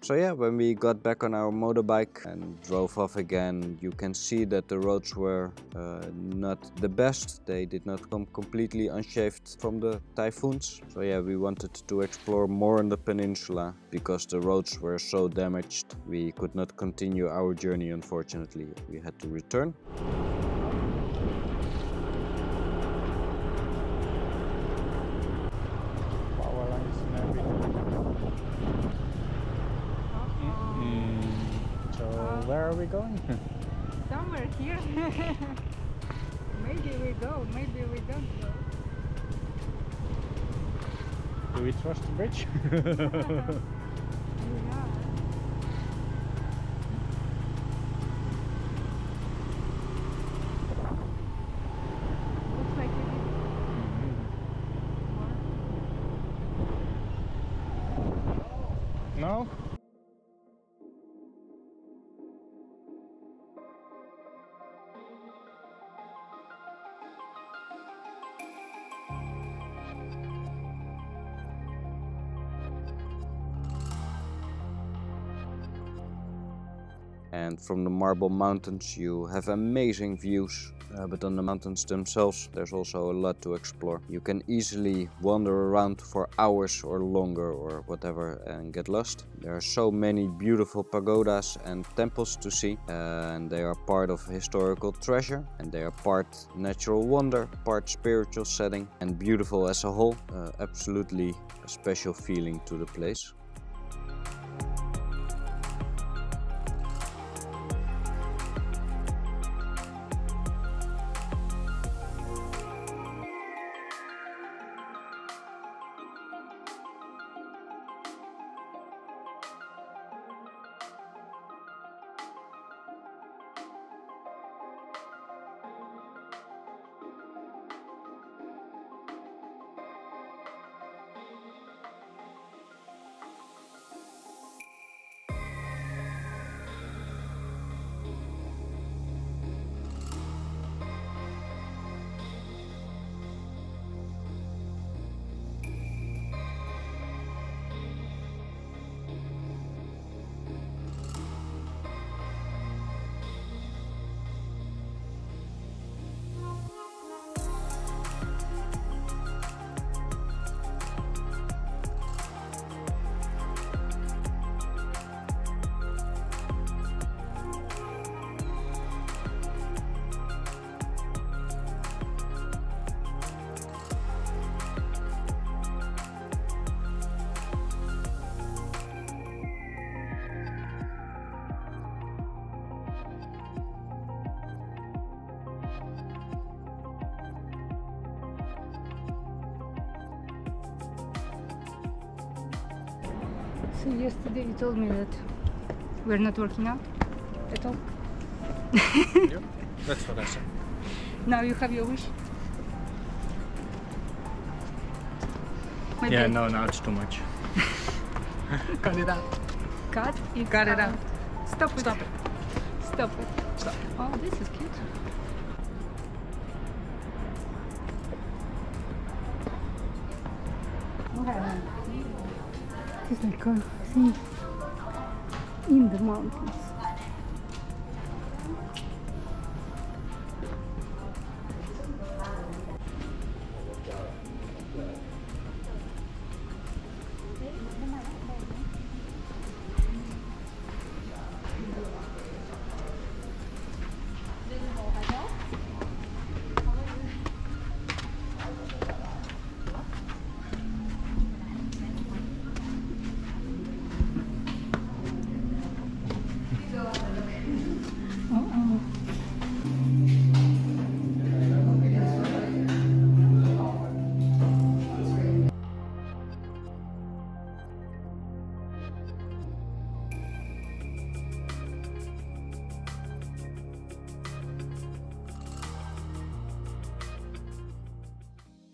So yeah, when we got back on our motorbike and drove off again, you can see that the roads were not the best. They did not come completely unshaved from the typhoons. So yeah, we wanted to explore more on the peninsula because the roads were so damaged. We could not continue our journey, unfortunately. We had to return. Power lines and everything. So where are we going? Somewhere over here. Maybe we go, maybe we don't go. Do we trust the bridge? Yeah. Looks like we did more. No? And from the Marble Mountains you have amazing views, but on the mountains themselves there's also a lot to explore. You can easily wander around for hours or longer or whatever and get lost. There are so many beautiful pagodas and temples to see, and they are part of historical treasure, and they are part natural wonder, part spiritual setting, and beautiful as a whole. Absolutely a special feeling to the place. So yesterday you told me that we're not working out at all. Yep, that's what I said. Now you have your wish. Maybe Yeah, no, now it's too much. Cut it out. cut it Cut it out. out. Stop it. Stop it. Stop it. Stop. Oh, this is cute. It's like a thing in the mountains.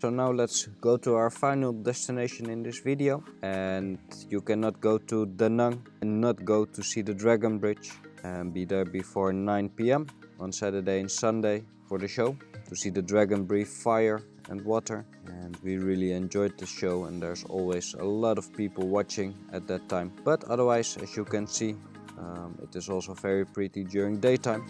So now let's go to our final destination in this video, and you cannot go to Da Nang and not go to see the Dragon Bridge and be there before 9 p.m. on Saturday and Sunday for the show to see the dragon breathe fire and water. And we really enjoyed the show, and there's always a lot of people watching at that time. But otherwise, as you can see, it is also very pretty during daytime.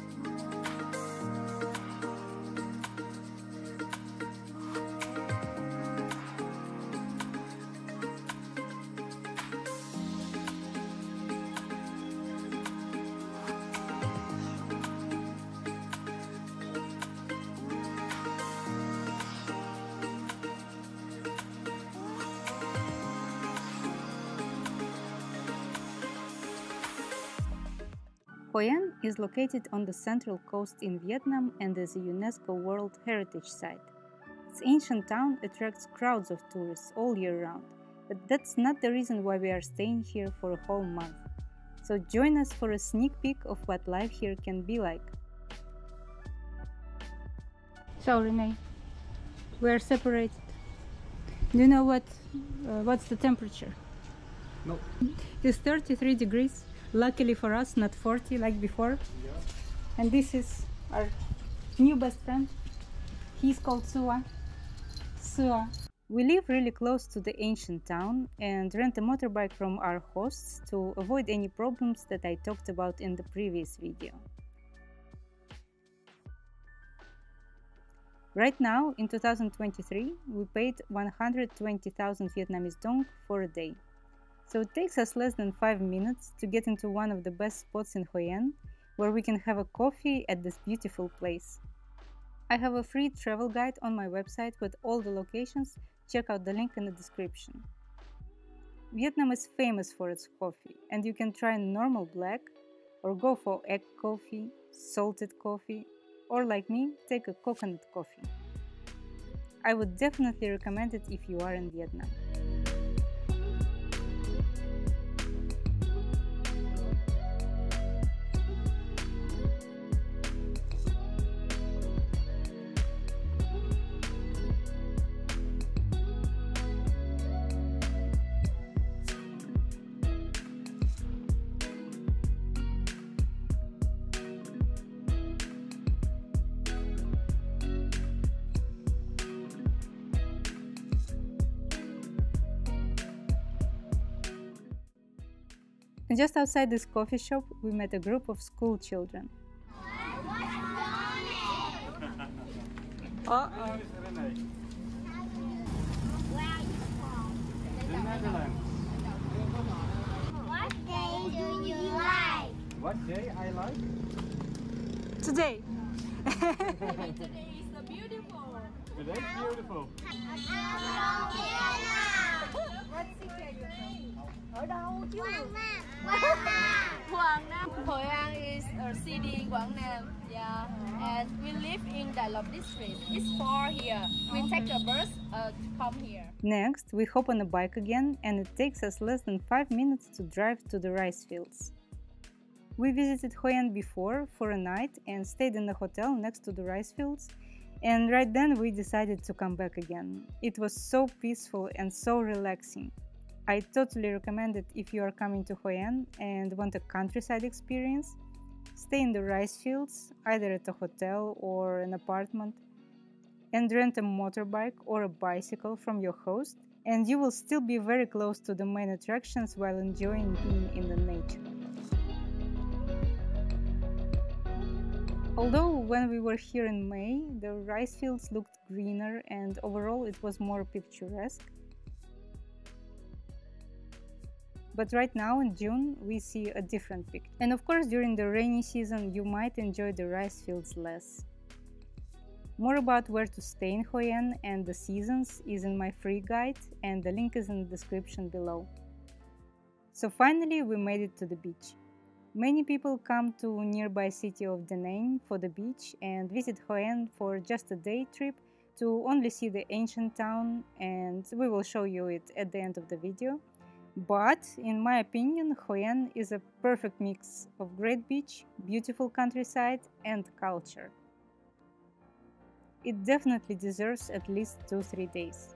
Hoi An is located on the central coast in Vietnam and is a UNESCO World Heritage Site. Its ancient town attracts crowds of tourists all year round, but that's not the reason why we are staying here for a whole month. So join us for a sneak peek of what life here can be like. So Rene, we are separated. Do you know what's the temperature? No. It's 33 degrees. Luckily for us, not 40 like before. Yeah. And this is our new best friend. He's called Sua. Sua. We live really close to the ancient town and rent a motorbike from our hosts to avoid any problems that I talked about in the previous video. Right now, in 2023, we paid 120,000 Vietnamese dong for a day. So it takes us less than 5 minutes to get into one of the best spots in Hoi An, where we can have a coffee at this beautiful place. I have a free travel guide on my website with all the locations. Check out the link in the description. Vietnam is famous for its coffee, and you can try normal black, or go for egg coffee, salted coffee, or like me, take a coconut coffee. I would definitely recommend it if you are in Vietnam. And just outside this coffee shop, we met a group of school children. How is Rene? Where are you from? The Netherlands. What day do you like? What day I like? Today! Today is so beautiful. Today is beautiful. What city are you from? Ở đâu chứ? Quảng Nam. Hoi An is a city in Quảng Nam. Yeah, and we live in Đại Lộc district. It's far here. We take a bus to come here. Next, we hop on a bike again, and it takes us less than 5 minutes to drive to the rice fields. We visited Hoi An before for a night and stayed in a hotel next to the rice fields, and right then we decided to come back again. It was so peaceful and so relaxing. I totally recommend it if you are coming to Hoi An and want a countryside experience. Stay in the rice fields, either at a hotel or an apartment, and rent a motorbike or a bicycle from your host, and you will still be very close to the main attractions while enjoying being in the nature. Although when we were here in May, the rice fields looked greener and overall it was more picturesque. But right now in June we see a different picture. And of course during the rainy season you might enjoy the rice fields less. More about where to stay in Hoi An and the seasons is in my free guide, and the link is in the description below. So finally we made it to the beach. Many people come to nearby city of Da Nang for the beach and visit Hoi An for just a day trip to only see the ancient town, and we will show you it at the end of the video. But in my opinion, Hoi An is a perfect mix of great beach, beautiful countryside and culture. It definitely deserves at least 2-3 days.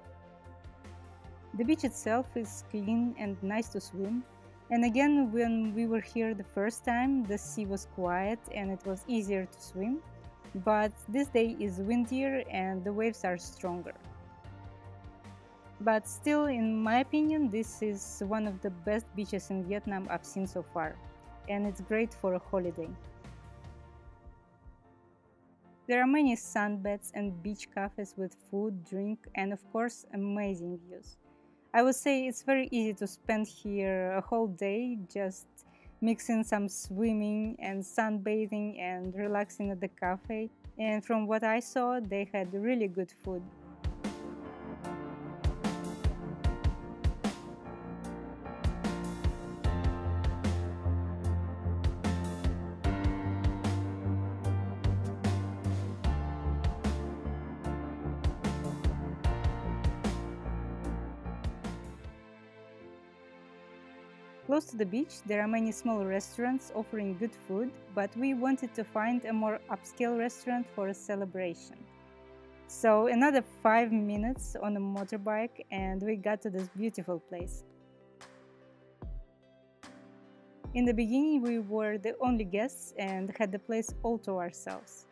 The beach itself is clean and nice to swim. And again, when we were here the first time, the sea was quiet and it was easier to swim. But this day is windier and the waves are stronger. But still, in my opinion, this is one of the best beaches in Vietnam I've seen so far, and it's great for a holiday. There are many sunbeds and beach cafes with food, drink, and of course, amazing views. I would say it's very easy to spend here a whole day, just mixing some swimming and sunbathing and relaxing at the cafe. And from what I saw, they had really good food. Close to the beach, there are many small restaurants offering good food, but we wanted to find a more upscale restaurant for a celebration. So another 5 minutes on a motorbike and we got to this beautiful place. In the beginning, we were the only guests and had the place all to ourselves.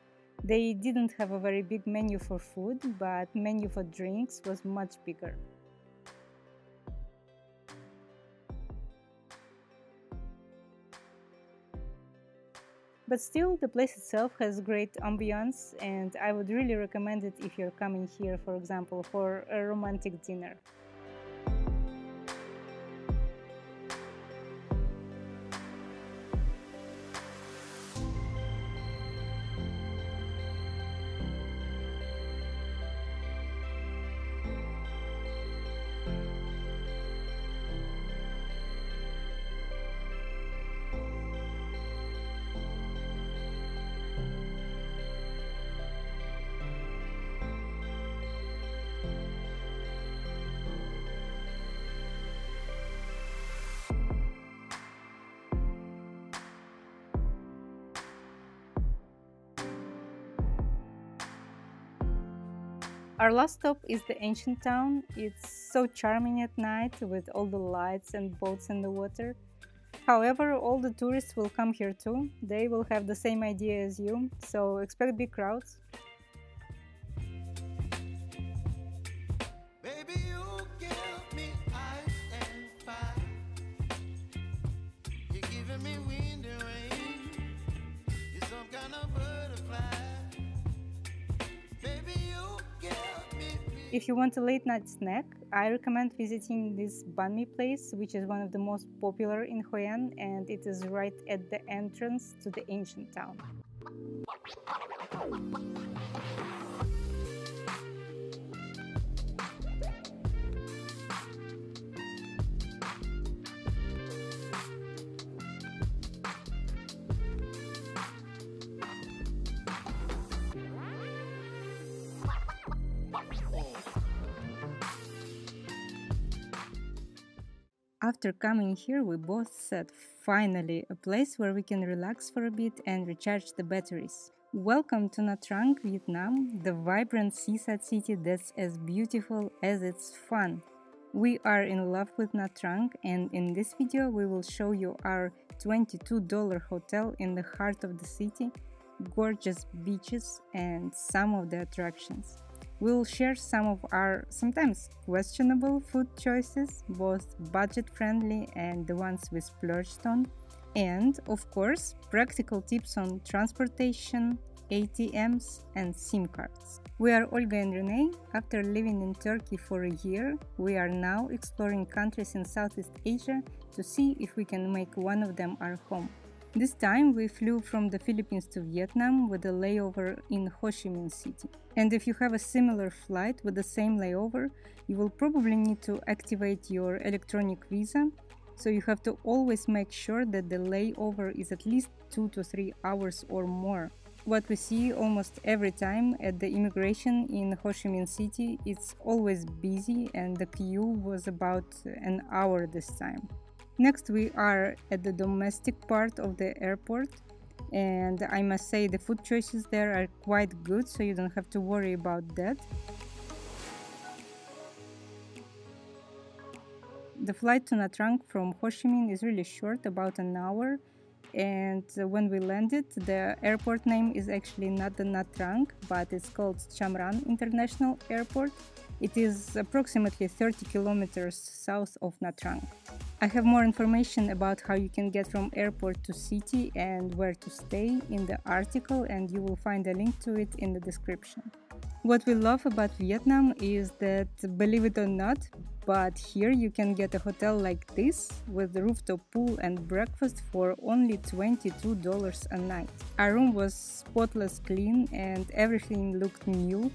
They didn't have a very big menu for food, but menu for drinks was much bigger. But still, the place itself has great ambiance and I would really recommend it if you're coming here, for example, for a romantic dinner. Our last stop is the ancient town. It's so charming at night with all the lights and boats in the water. However, all the tourists will come here too. They will have the same idea as you, so expect big crowds. Baby, you give me ice and fire. You're giving me wind and rain. You're some kind of butterfly. If you want a late night snack, I recommend visiting this Banh Mi place, which is one of the most popular in Hoi An, and it is right at the entrance to the ancient town. After coming here, we both said, finally, a place where we can relax for a bit and recharge the batteries. Welcome to Nha Trang, Vietnam, the vibrant seaside city that's as beautiful as it's fun. We are in love with Nha Trang, and in this video we will show you our $22 hotel in the heart of the city, gorgeous beaches and some of the attractions. We'll share some of our sometimes questionable food choices, both budget-friendly and the ones we splurged on, and, of course, practical tips on transportation, ATMs and SIM cards. We are Olga and Rene. After living in Turkey for a year, we are now exploring countries in Southeast Asia to see if we can make one of them our home. This time we flew from the Philippines to Vietnam with a layover in Ho Chi Minh City. And if you have a similar flight with the same layover, you will probably need to activate your electronic visa, so you have to always make sure that the layover is at least 2 to 3 hours or more. What we see almost every time at the immigration in Ho Chi Minh City, it's always busy and the queue was about an hour this time. Next, we are at the domestic part of the airport, and I must say the food choices there are quite good, so you don't have to worry about that. The flight to Nha Trang from Ho Chi Minh is really short, about an hour, and when we landed, the airport name is actually not the Nha Trang, but it's called Cam Ranh International Airport. It is approximately 30 kilometers south of Nha Trang. I have more information about how you can get from airport to city and where to stay in the article, and you will find a link to it in the description. What we love about Vietnam is that, believe it or not, but here you can get a hotel like this with the rooftop pool and breakfast for only $22 a night. Our room was spotless clean and everything looked new,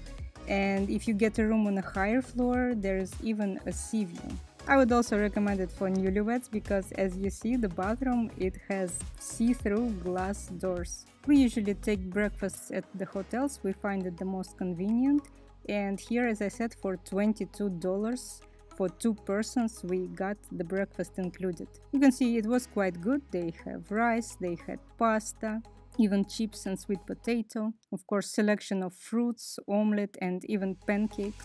and if you get a room on a higher floor, there's even a sea view. I would also recommend it for newlyweds because, as you see, the bathroom, it has see-through glass doors. We usually take breakfasts at the hotels, we find it the most convenient, and here, as I said, for $22 for 2 persons we got the breakfast included. You can see it was quite good. They have rice, they had pasta, even chips and sweet potato, of course selection of fruits, omelette and even pancakes.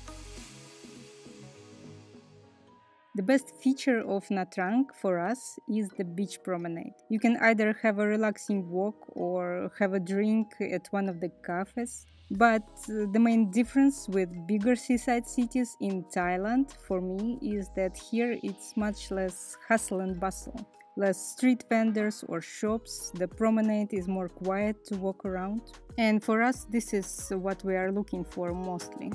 The best feature of Nha Trang for us is the beach promenade. You can either have a relaxing walk or have a drink at one of the cafes. But the main difference with bigger seaside cities in Thailand for me is that here it's much less hustle and bustle. Less street vendors or shops, the promenade is more quiet to walk around. And for us this is what we are looking for mostly.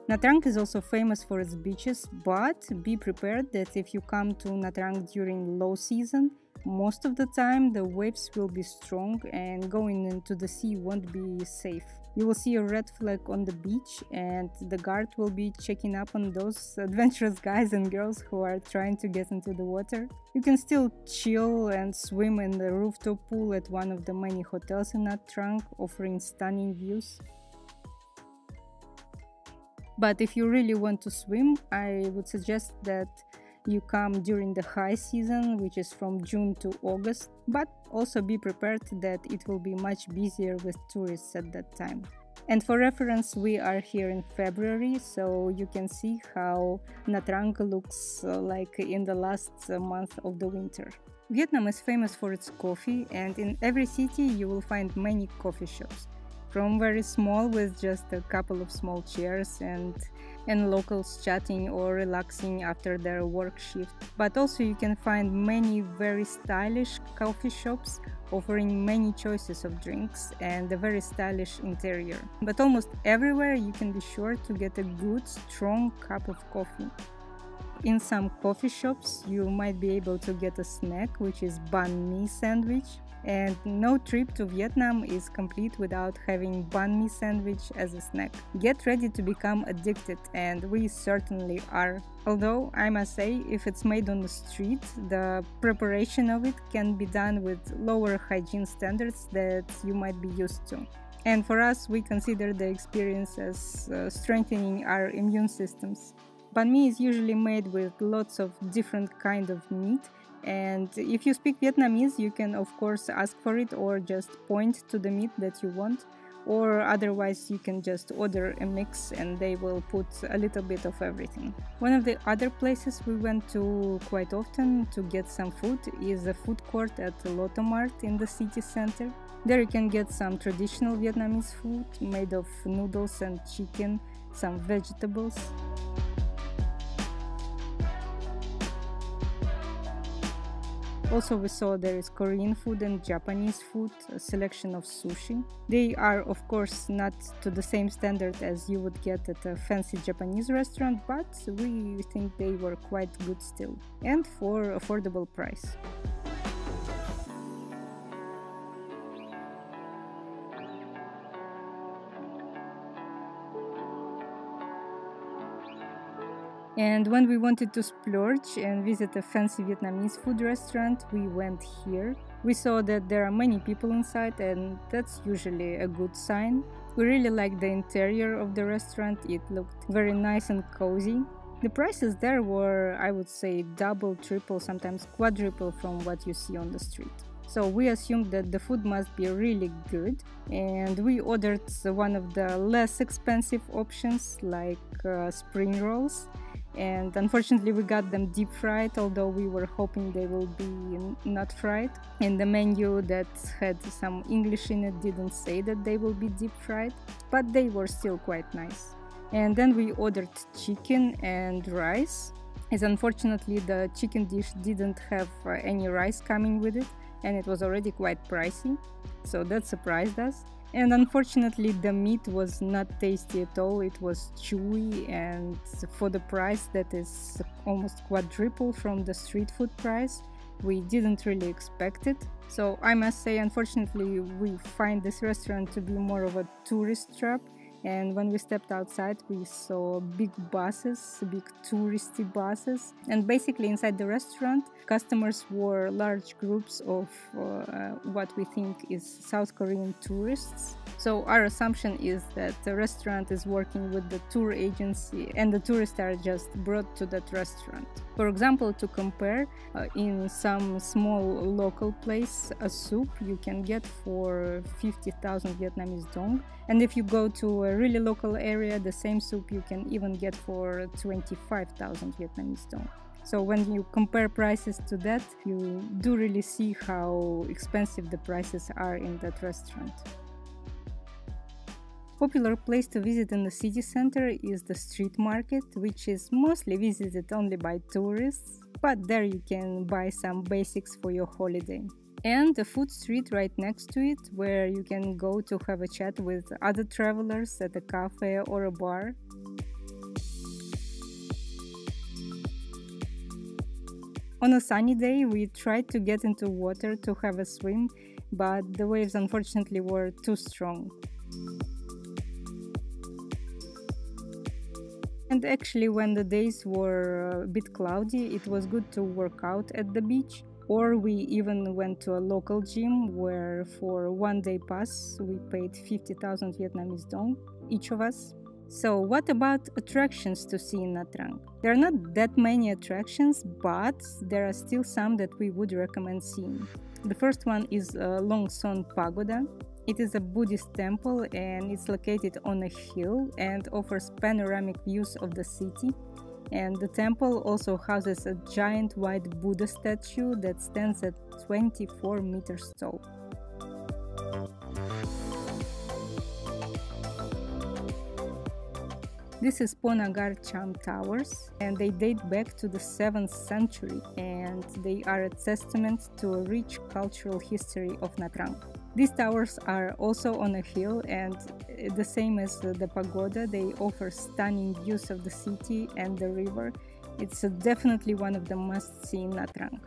Nha Trang is also famous for its beaches, but be prepared that if you come to Nha Trang during low season, most of the time the waves will be strong and going into the sea won't be safe. You will see a red flag on the beach and the guard will be checking up on those adventurous guys and girls who are trying to get into the water. You can still chill and swim in the rooftop pool at one of the many hotels in Nha Trang, offering stunning views. But if you really want to swim, I would suggest that you come during the high season, which is from June to August, but also be prepared that it will be much busier with tourists at that time. And for reference, we are here in February, so you can see how Nha Trang looks like in the last month of the winter. Vietnam is famous for its coffee, and in every city you will find many coffee shops. From very small with just a couple of small chairs and locals chatting or relaxing after their work shift. But also you can find many very stylish coffee shops offering many choices of drinks and a very stylish interior. But almost everywhere you can be sure to get a good, strong cup of coffee. In some coffee shops you might be able to get a snack, which is Banh Mi sandwich. And no trip to Vietnam is complete without having banh mi sandwich as a snack. Get ready to become addicted, and we certainly are. Although, I must say, if it's made on the street, the preparation of it can be done with lower hygiene standards that you might be used to. And for us, we consider the experience as strengthening our immune systems. Banh mi is usually made with lots of different kinds of meat. And if you speak Vietnamese, you can of course ask for it or just point to the meat that you want, or otherwise you can just order a mix and they will put a little bit of everything. One of the other places we went to quite often to get some food is a food court at Lotte Mart in the city center. There you can get some traditional Vietnamese food made of noodles and chicken, some vegetables. Also we saw there is Korean food and Japanese food, a selection of sushi. They are of course not to the same standard as you would get at a fancy Japanese restaurant, but we think they were quite good still, and for affordable price. And when we wanted to splurge and visit a fancy Vietnamese food restaurant, we went here. We saw that there are many people inside, and that's usually a good sign. We really liked the interior of the restaurant. It looked very nice and cozy. The prices there were, I would say, double, triple, sometimes quadruple from what you see on the street. So we assumed that the food must be really good, and we ordered one of the less expensive options like spring rolls. And unfortunately we got them deep fried, although we were hoping they will be not fried. And the menu that had some English in it didn't say that they will be deep fried, but they were still quite nice. And then we ordered chicken and rice, as unfortunately the chicken dish didn't have any rice coming with it, and it was already quite pricey, so that surprised us. And unfortunately the meat was not tasty at all. It was chewy, and for the price that is almost quadruple from the street food price, we didn't really expect it. So I must say, unfortunately, we find this restaurant to be more of a tourist trap, And when we stepped outside, we saw big buses, big touristy buses. And basically inside the restaurant, customers were large groups of what we think is South Korean tourists. So our assumption is that the restaurant is working with the tour agency and the tourists are just brought to that restaurant. For example, to compare, in some small local place, a soup you can get for 50,000 Vietnamese dong. And if you go to a really local area, the same soup you can even get for 25,000 Vietnamese dong. So when you compare prices to that, you do really see how expensive the prices are in that restaurant. Popular place to visit in the city center is the street market, which is mostly visited only by tourists, but there you can buy some basics for your holiday. And the food street right next to it, where you can go to have a chat with other travelers at a cafe or a bar. On a sunny day, we tried to get into water to have a swim, but the waves unfortunately were too strong. And actually, when the days were a bit cloudy, it was good to work out at the beach. Or we even went to a local gym where for one day pass we paid 50,000 Vietnamese dong, each of us. So what about attractions to see in Nha Trang? There are not that many attractions, but there are still some that we would recommend seeing. The first one is Long Son Pagoda. It is a Buddhist temple and it's located on a hill and offers panoramic views of the city. And the temple also houses a giant white Buddha statue that stands at 24 meters tall. This is Ponagar Cham Towers, and they date back to the 7th century, and they are a testament to a rich cultural history of Nha Trang. These towers are also on a hill, and the same as the pagoda, they offer stunning views of the city and the river. It's definitely one of the must-see in Nha Trang.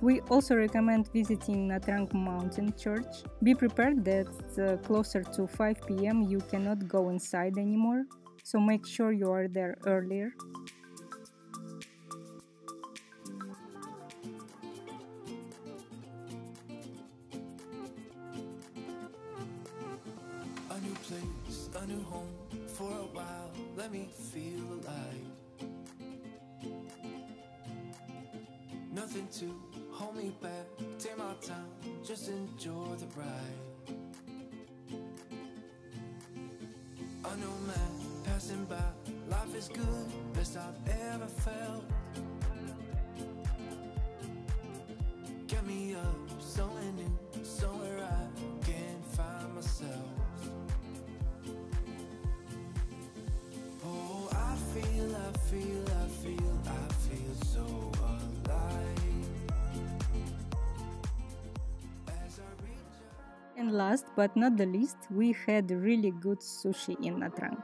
We also recommend visiting Nha Trang Mountain Church. Be prepared that closer to 5 p.m. you cannot go inside anymore, so make sure you are there earlier. A new place, a new home. For a while, let me feel alive. Nothing to hold me back. Take my time, just enjoy the ride. A new man passing by. Life is good, best I've ever felt. Get me up, somewhere new, somewhere I can find myself. Oh, I feel so alive. As I reach out. And last but not the least, we had really good sushi in Nha Trang.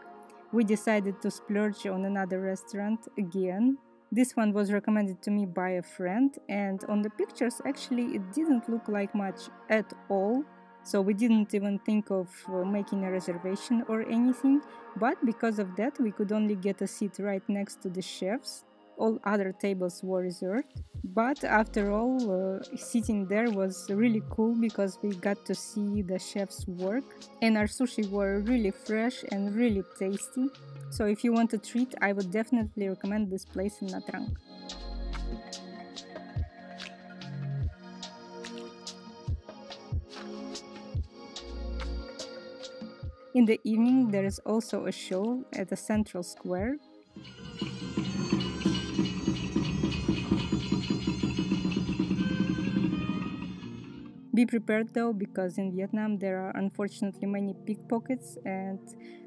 We decided to splurge on another restaurant again. This one was recommended to me by a friend, and on the pictures actually it didn't look like much at all. So we didn't even think of making a reservation or anything, but because of that we could only get a seat right next to the chefs. All other tables were reserved, but after all, sitting there was really cool because we got to see the chefs work, and our sushi were really fresh and really tasty. So if you want a treat, I would definitely recommend this place in Nha Trang. In the evening, there is also a show at the central square. Be prepared though, because in Vietnam there are unfortunately many pickpockets, and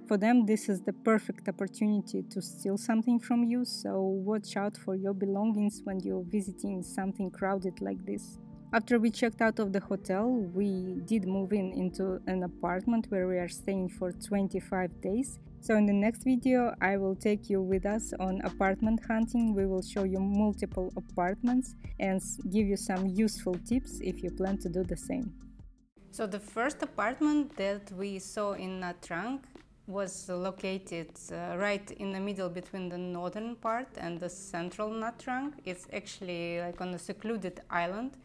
for them this is the perfect opportunity to steal something from you, so watch out for your belongings when you're visiting something crowded like this. After we checked out of the hotel, we did move into an apartment where we are staying for 25 days. So in the next video, I will take you with us on apartment hunting. We will show you multiple apartments and give you some useful tips if you plan to do the same. So the first apartment that we saw in Nha Trang was located right in the middle between the northern part and the central Nha Trang. It's actually like on a secluded island.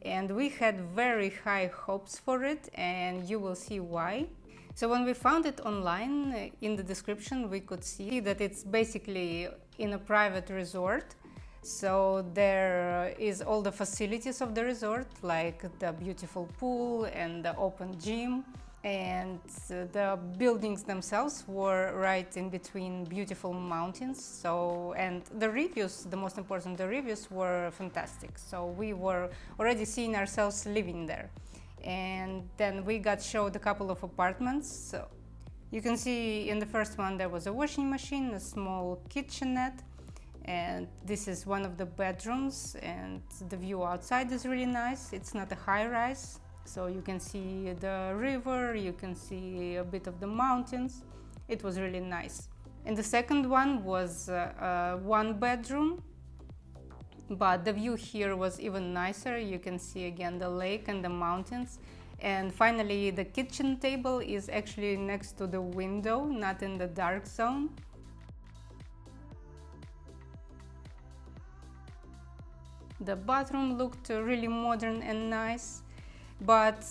And we had very high hopes for it, and you will see why. So when we found it online, in the description we could see that it's basically in a private resort. So there is all the facilities of the resort, like the beautiful pool and the open gym. And the buildings themselves were right in between beautiful mountains. And the reviews, the most important, the reviews were fantastic. So we were already seeing ourselves living there. And then we got showed a couple of apartments. So you can see in the first one there was a washing machine, a small kitchenette, and this is one of the bedrooms, and the view outside is really nice. It's not a high-rise. So you can see the river, you can see a bit of the mountains. It was really nice. And the second one was one bedroom, but the view here was even nicer. You can see again the lake and the mountains. And finally, the kitchen table is actually next to the window, not in the dark zone. The bathroom looked really modern and nice. But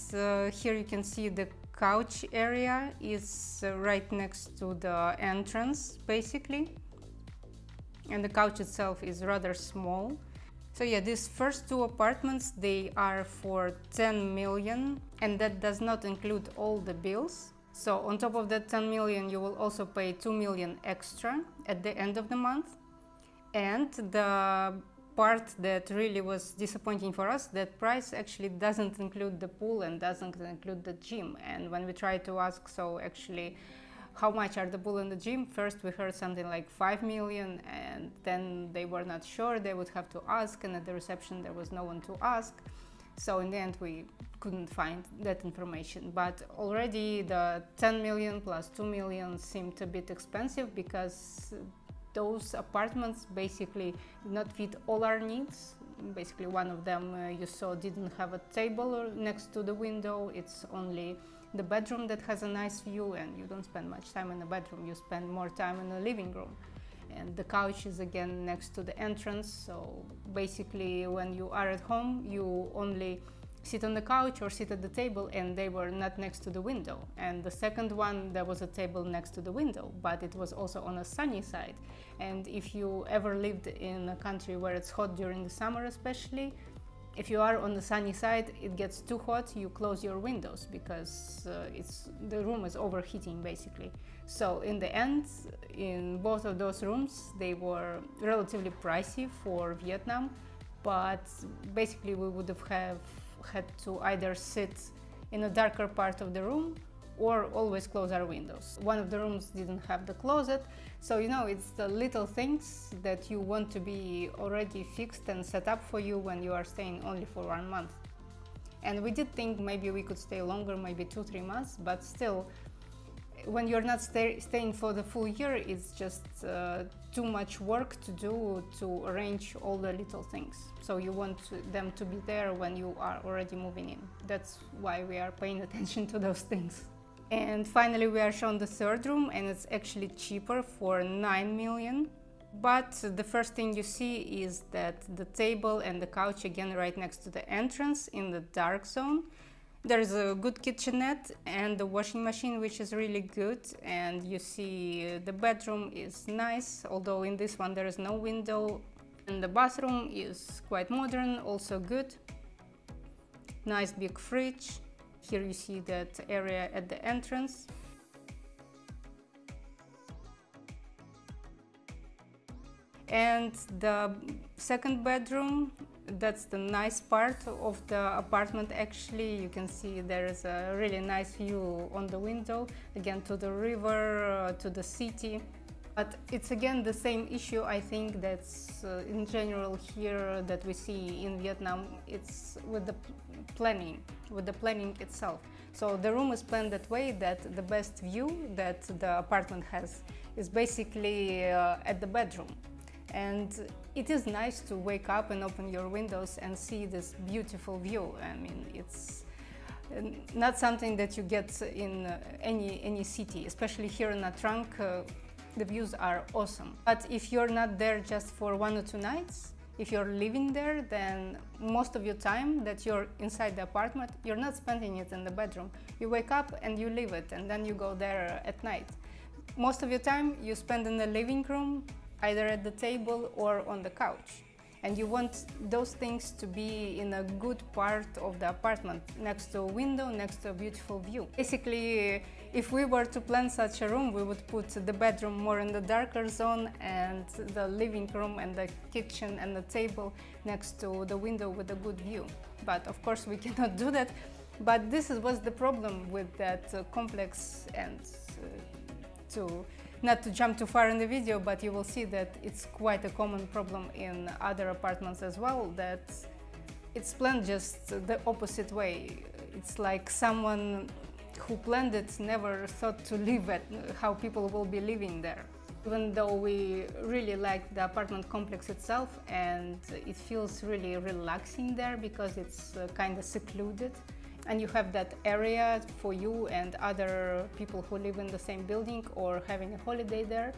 here you can see the couch area is right next to the entrance, basically. And the couch itself is rather small. So yeah, these first two apartments, they are for 10 million, and that does not include all the bills. So on top of that 10 million, you will also pay 2 million extra at the end of the month. And the part that really was disappointing for us, that price actually doesn't include the pool and doesn't include the gym. And when we tried to ask, so actually how much are the pool and the gym, first we heard something like 5 million, and then they were not sure, they would have to ask, and at the reception there was no one to ask. So in the end we couldn't find that information. But already the 10 million plus 2 million seemed a bit expensive, because those apartments basically did not fit all our needs. Basically one of them you saw didn't have a table next to the window. It's only the bedroom that has a nice view, and you don't spend much time in the bedroom, you spend more time in the living room. And the couch is again next to the entrance, so basically when you are at home you only sit on the couch or sit at the table, and they were not next to the window. And the second one, there was a table next to the window, but it was also on a sunny side. And if you ever lived in a country where it's hot during the summer especially, if you are on the sunny side, it gets too hot, you close your windows, because the room is overheating basically. So in the end, in both of those rooms, they were relatively pricey for Vietnam, but basically we would have had to either sit in a darker part of the room or always close our windows. One of the rooms didn't have the closet, so you know, it's the little things that you want to be already fixed and set up for you when you are staying only for 1 month. And we did think maybe we could stay longer, maybe 2-3 months, but still, when you're not staying for the full year, it's just too much work to do to arrange all the little things. So you want them to be there when you are already moving in. That's why we are paying attention to those things. And finally we are shown the third room, and it's actually cheaper for 9 million. But the first thing you see is that the table and the couch again right next to the entrance in the dark zone. There's a good kitchenette and the washing machine, which is really good. And you see the bedroom is nice, although in this one there is no window. And the bathroom is quite modern, also good. Nice big fridge. Here you see that area at the entrance. And the second bedroom, that's the nice part of the apartment actually. You can see there is a really nice view on the window, again to the river, to the city. But it's again the same issue, I think, that's in general here that we see in Vietnam. It's with the planning itself. So the room is planned that way that the best view that the apartment has is basically at the bedroom. And it is nice to wake up and open your windows and see this beautiful view. I mean, it's not something that you get in any city, especially here in Nha Trang. The views are awesome. But if you're not there just for 1 or 2 nights, if you're living there, then most of your time that you're inside the apartment, you're not spending it in the bedroom. You wake up and you leave it, and then you go there at night. Most of your time you spend in the living room, either at the table or on the couch. And you want those things to be in a good part of the apartment, next to a window, next to a beautiful view. Basically, if we were to plan such a room, we would put the bedroom more in the darker zone and the living room and the kitchen and the table next to the window with a good view. But of course we cannot do that. But this was the problem with that complex, and not to jump too far in the video, but you will see that it's quite a common problem in other apartments as well, that it's planned just the opposite way. It's like someone who planned it never thought to live at how people will be living there. Even though we really like the apartment complex itself, and it feels really relaxing there because it's kind of secluded. And you have that area for you and other people who live in the same building or having a holiday there.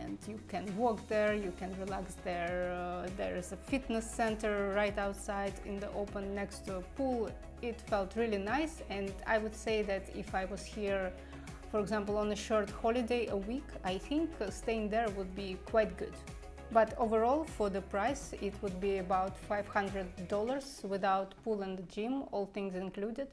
And you can walk there, you can relax there. There is a fitness center right outside in the open next to a pool. It felt really nice, and I would say that if I was here, for example, on a short holiday a week, I think staying there would be quite good. But overall, for the price, it would be about $500 without pool and the gym, all things included.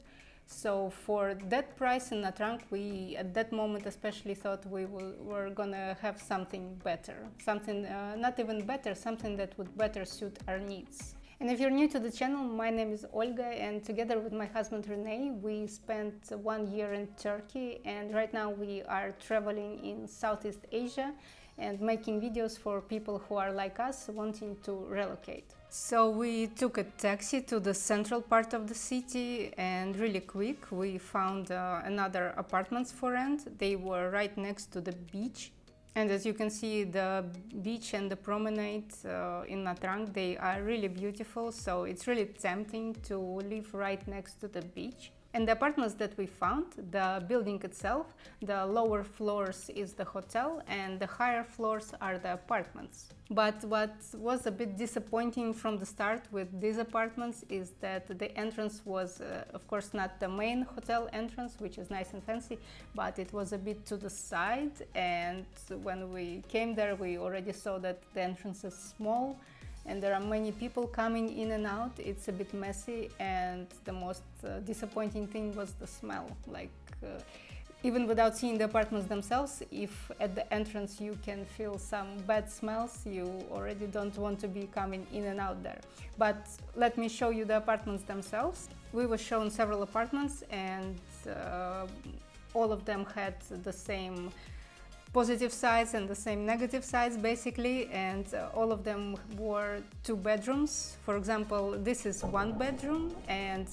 So for that price in Nha Trang, we at that moment especially thought we were gonna have something better. Something not even better, something that would better suit our needs. And if you're new to the channel, my name is Olga, and together with my husband Rene, we spent 1 year in Turkey, and right now we are traveling in Southeast Asia and making videos for people who are like us, wanting to relocate. So we took a taxi to the central part of the city, and really quick we found another apartments for rent. They were right next to the beach. And as you can see, the beach and the promenade in Nha Trang, they are really beautiful, so it's really tempting to live right next to the beach. And the apartments that we found, the building itself, the lower floors is the hotel and the higher floors are the apartments. But what was a bit disappointing from the start with these apartments is that the entrance was, of course, not the main hotel entrance, which is nice and fancy, but it was a bit to the side. And when we came there, we already saw that the entrance is small and there are many people coming in and out. It's a bit messy, and the most disappointing thing was the smell. Like, even without seeing the apartments themselves, if at the entrance you can feel some bad smells, you already don't want to be coming in and out there. But let me show you the apartments themselves. We were shown several apartments, and all of them had the same positive sides and the same negative sides basically, and all of them were 2 bedrooms. For example, this is 1 bedroom, and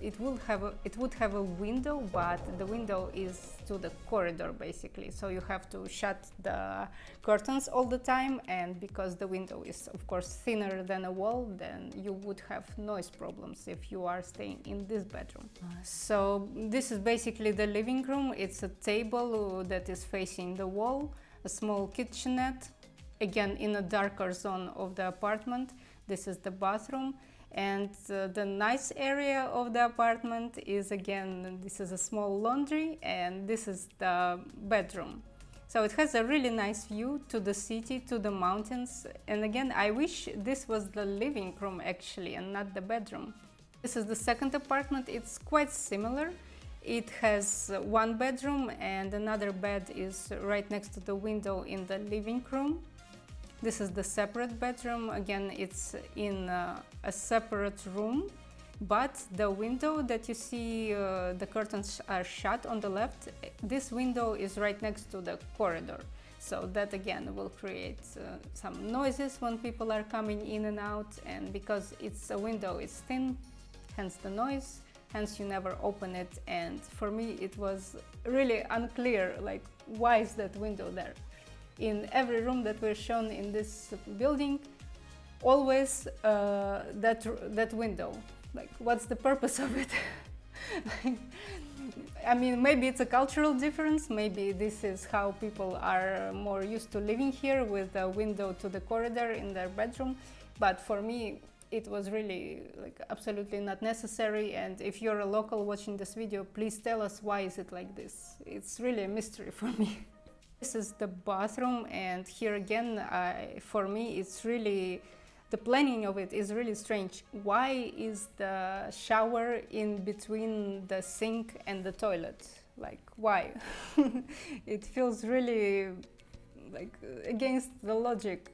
it would have a window, but the window is to the corridor basically, so you have to shut the curtains all the time, and because the window is of course thinner than a wall, then you would have noise problems if you are staying in this bedroom. So this is basically the living room. It's a table that is facing the wall, a small kitchenette, again in a darker zone of the apartment. This is the bathroom, and the nice area of the apartment is, again, this is a small laundry, and this is the bedroom. So it has a really nice view to the city, to the mountains, and again, I wish this was the living room actually and not the bedroom. This is the second apartment. It's quite similar. It has 1 bedroom, and another bed is right next to the window in the living room. This is the separate bedroom. Again, it's in a separate room, but the window that you see, the curtains are shut on the left. This window is right next to the corridor. So that again will create some noises when people are coming in and out, and because it's a window, it's thin, hence the noise, hence you never open it. And for me it was really unclear, like, why is that window there? In every room that we're shown in this building, always that window. Like, what's the purpose of it? Like, I mean, maybe it's a cultural difference, maybe this is how people are more used to living here, with a window to the corridor in their bedroom, but for me it was really like absolutely not necessary. And if you're a local watching this video, please tell us why is it like this. It's really a mystery for me. This is the bathroom, and here again, for me it's really, the planning of it is really strange. Why is the shower in between the sink and the toilet? Like, why? It feels really like against the logic,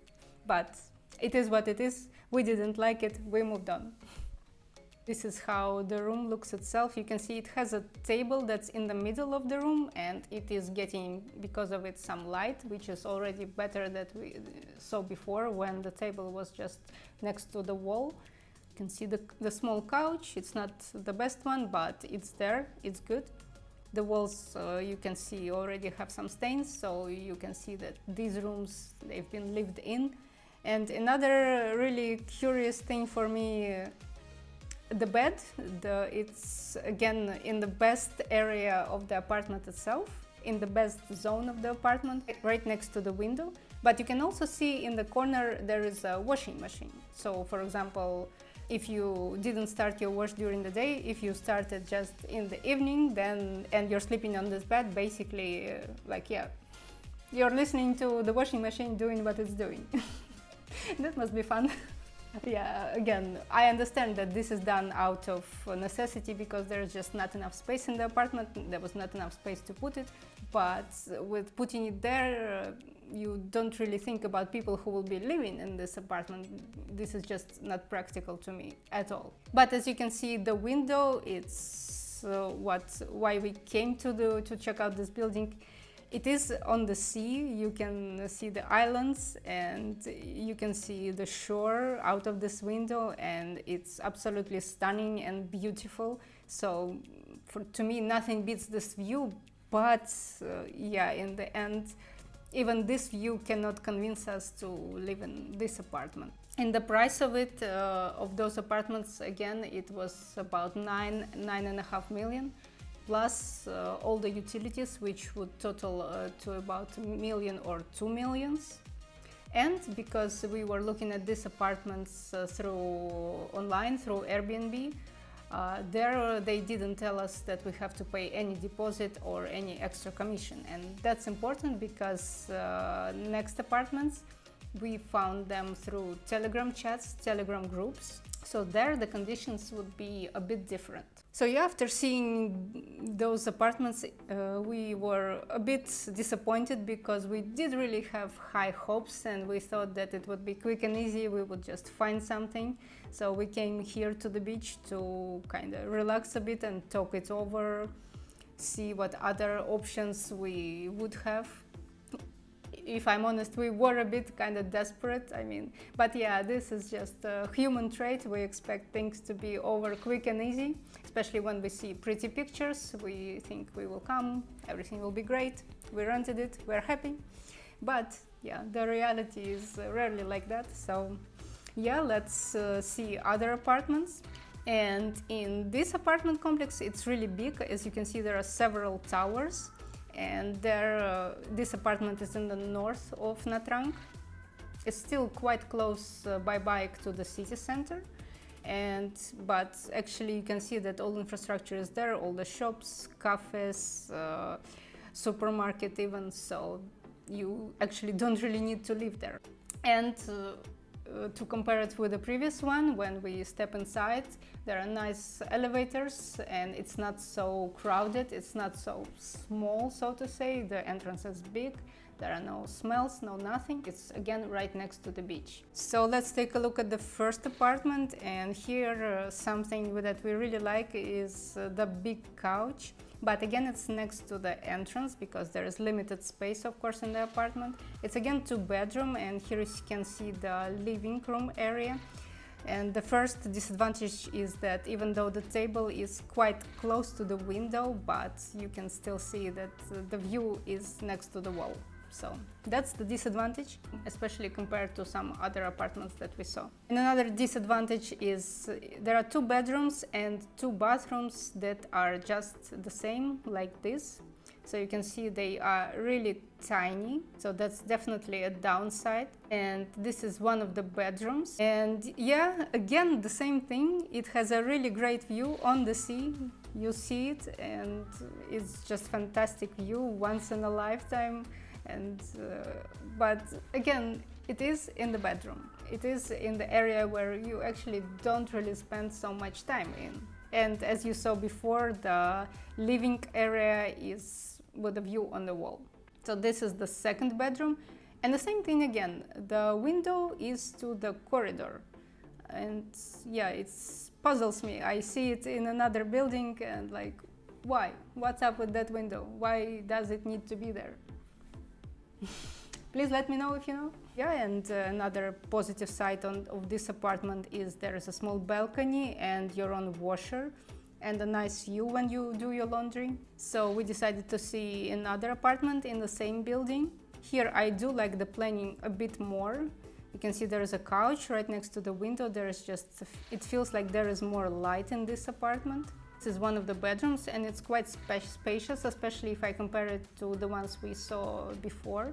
but it is what it is. We didn't like it, we moved on. This is how the room looks itself. You can see it has a table that's in the middle of the room, and it is getting, because of it, some light, which is already better than we saw before when the table was just next to the wall. You can see the small couch. It's not the best one, but it's there, it's good. The walls, you can see, already have some stains, so you can see that these rooms, they've been lived in. And another really curious thing for me, the bed, it's again in the best area of the apartment itself, in the best zone of the apartment, right next to the window. But you can also see in the corner there is a washing machine. So for example, if you didn't start your wash during the day, if you started just in the evening, then, and you're sleeping on this bed, basically, like, yeah, you're listening to the washing machine doing what it's doing. That must be fun. Yeah, again, I understand that this is done out of necessity because there's just not enough space in the apartment, there was not enough space to put it, but with putting it there, you don't really think about people who will be living in this apartment. This is just not practical to me at all. But as you can see, the window, it's why we came to check out this building. It is on the sea. You can see the islands and you can see the shore out of this window, and it's absolutely stunning and beautiful. So to me, nothing beats this view, but yeah, in the end, even this view cannot convince us to live in this apartment. And the price of it, of those apartments, again, it was about 9.5 million. Plus all the utilities, which would total to about $1 million or 2 millions. And because we were looking at these apartments online through Airbnb, there they didn't tell us that we have to pay any deposit or any extra commission. And that's important because next apartments, we found them through Telegram chats, Telegram groups. So there the conditions would be a bit different. So yeah, after seeing those apartments, we were a bit disappointed because we did really have high hopes and we thought that it would be quick and easy, we would just find something. So we came here to the beach to kind of relax a bit and talk it over, see what other options we would have. If I'm honest, we were a bit kind of desperate, I mean, but yeah, this is just a human trait. We expect things to be over quick and easy, especially when we see pretty pictures. We think we will come, everything will be great, we rented it, we're happy. But yeah, the reality is rarely like that. So yeah, let's see other apartments. And in this apartment complex, it's really big. As you can see, there are several towers. And there, this apartment is in the north of Nha Trang. It's still quite close by bike to the city center, but actually you can see that all infrastructure is there, all the shops, cafes, supermarket even, so you actually don't really need to live there. And to compare it with the previous one, when we step inside, there are nice elevators and it's not so crowded, it's not so small, so to say. The entrance is big, there are no smells, no nothing. It's again right next to the beach. So let's take a look at the first apartment, and here something that we really like is the big couch. but again it's next to the entrance because there is limited space of course in the apartment. It's again 2-bedroom, and here you can see the living room area. And the first disadvantage is that even though the table is quite close to the window, but you can still see that the view is next to the wall. So that's the disadvantage, especially compared to some other apartments that we saw. And another disadvantage is there are 2 bedrooms and 2 bathrooms that are just the same, like this. So you can see they are really tiny, so that's definitely a downside. And this is one of the bedrooms. And yeah, again, the same thing. It has a really great view on the sea. You see it, and it's just fantastic view, once in a lifetime. And but again, it is in the bedroom. It is in the area where you actually don't really spend so much time in. And as you saw before, the living area is with a view on the wall. So this is the 2nd bedroom. And the same thing again, the window is to the corridor. And yeah, it puzzles me. I see it in another building and like, why? What's up with that window? Why does it need to be there? Please let me know if you know. Yeah, and another positive side of this apartment is there is a small balcony and your own washer and a nice view when you do your laundry. So we decided to see another apartment in the same building. Here I do like the planning a bit more. You can see there is a couch right next to the window. There is just, it feels like there is more light in this apartment. This is one of the bedrooms and it's quite spacious, especially if I compare it to the ones we saw before.